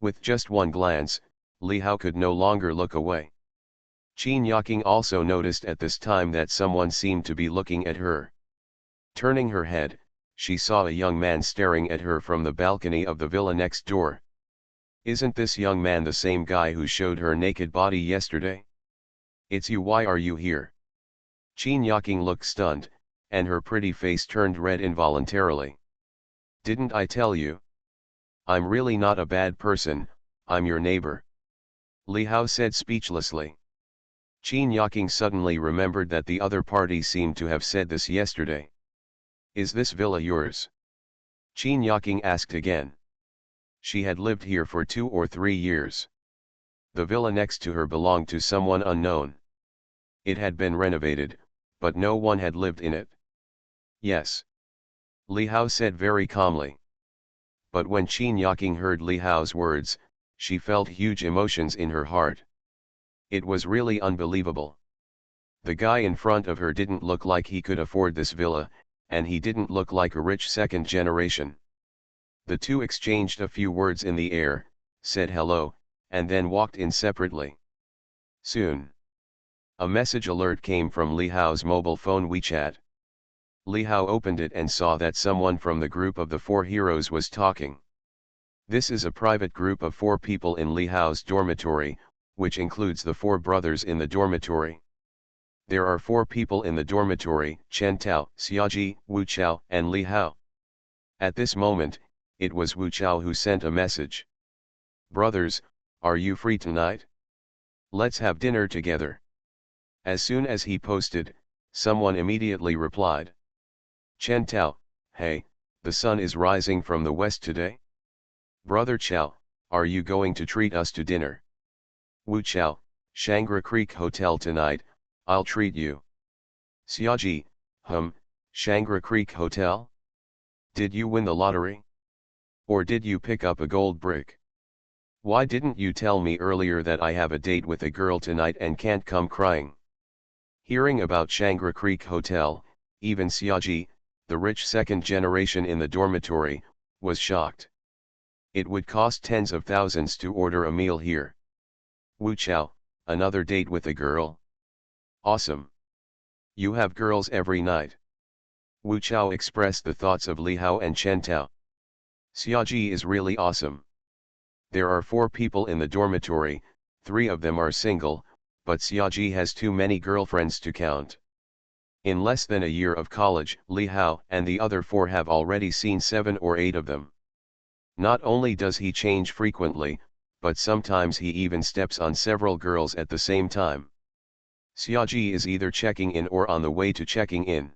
With just one glance, Li Hao could no longer look away. Qin Yaking also noticed at this time that someone seemed to be looking at her. Turning her head, she saw a young man staring at her from the balcony of the villa next door. Isn't this young man the same guy who showed her naked body yesterday? It's you. Why are you here? Qin Yaking looked stunned, and her pretty face turned red involuntarily. Didn't I tell you? I'm really not a bad person, I'm your neighbor. Li Hao said speechlessly. Qin Yaking suddenly remembered that the other party seemed to have said this yesterday. Is this villa yours? Qin Yaking asked again. She had lived here for 2 or 3 years. The villa next to her belonged to someone unknown. It had been renovated, but no one had lived in it. Yes. Li Hao said very calmly. But when Qin Yaking heard Li Hao's words, she felt huge emotions in her heart. It was really unbelievable. The guy in front of her didn't look like he could afford this villa, and he didn't look like a rich second generation. The two exchanged a few words in the air, said hello, and then walked in separately. Soon, a message alert came from Li Hao's mobile phone WeChat. Li Hao opened it and saw that someone from the group of the 4 heroes was talking. This is a private group of 4 people in Li Hao's dormitory, which includes the 4 brothers in the dormitory. There are 4 people in the dormitory: Chen Tao, Xiaoji, Wu Chao, and Li Hao. At this moment, it was Wu Chao who sent a message. Brothers, are you free tonight? Let's have dinner together. As soon as he posted, someone immediately replied. Chen Tao, hey, the sun is rising from the west today? Brother Chao, are you going to treat us to dinner? Wu Chao, Shangri Creek Hotel tonight, I'll treat you. Xiaoji, Shangri Creek Hotel? Did you win the lottery? Or did you pick up a gold brick? Why didn't you tell me earlier that I have a date with a girl tonight and can't come crying? Hearing about Shangri Creek Hotel, even Xiaoji, the rich second generation in the dormitory, was shocked. It would cost tens of thousands to order a meal here. Wu Chao, another date with a girl? Awesome. You have girls every night. Wu Chao expressed the thoughts of Li Hao and Chen Tao. Xiaoji is really awesome. There are 4 people in the dormitory, 3 of them are single, but Xiaoji has too many girlfriends to count. In less than a year of college, Li Hao and the other 4 have already seen 7 or 8 of them. Not only does he change frequently, but sometimes he even steps on several girls at the same time. Xiaoji is either checking in or on the way to checking in.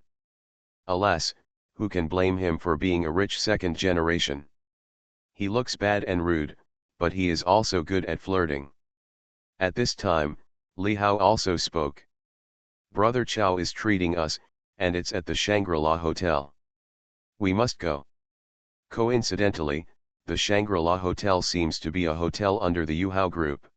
Alas, who can blame him for being a rich second generation? He looks bad and rude, but he is also good at flirting. At this time, Li Hao also spoke. Brother Chao is treating us, and it's at the Shangri-La Hotel. We must go. Coincidentally, the Shangri-La Hotel seems to be a hotel under the Yu Hao Group.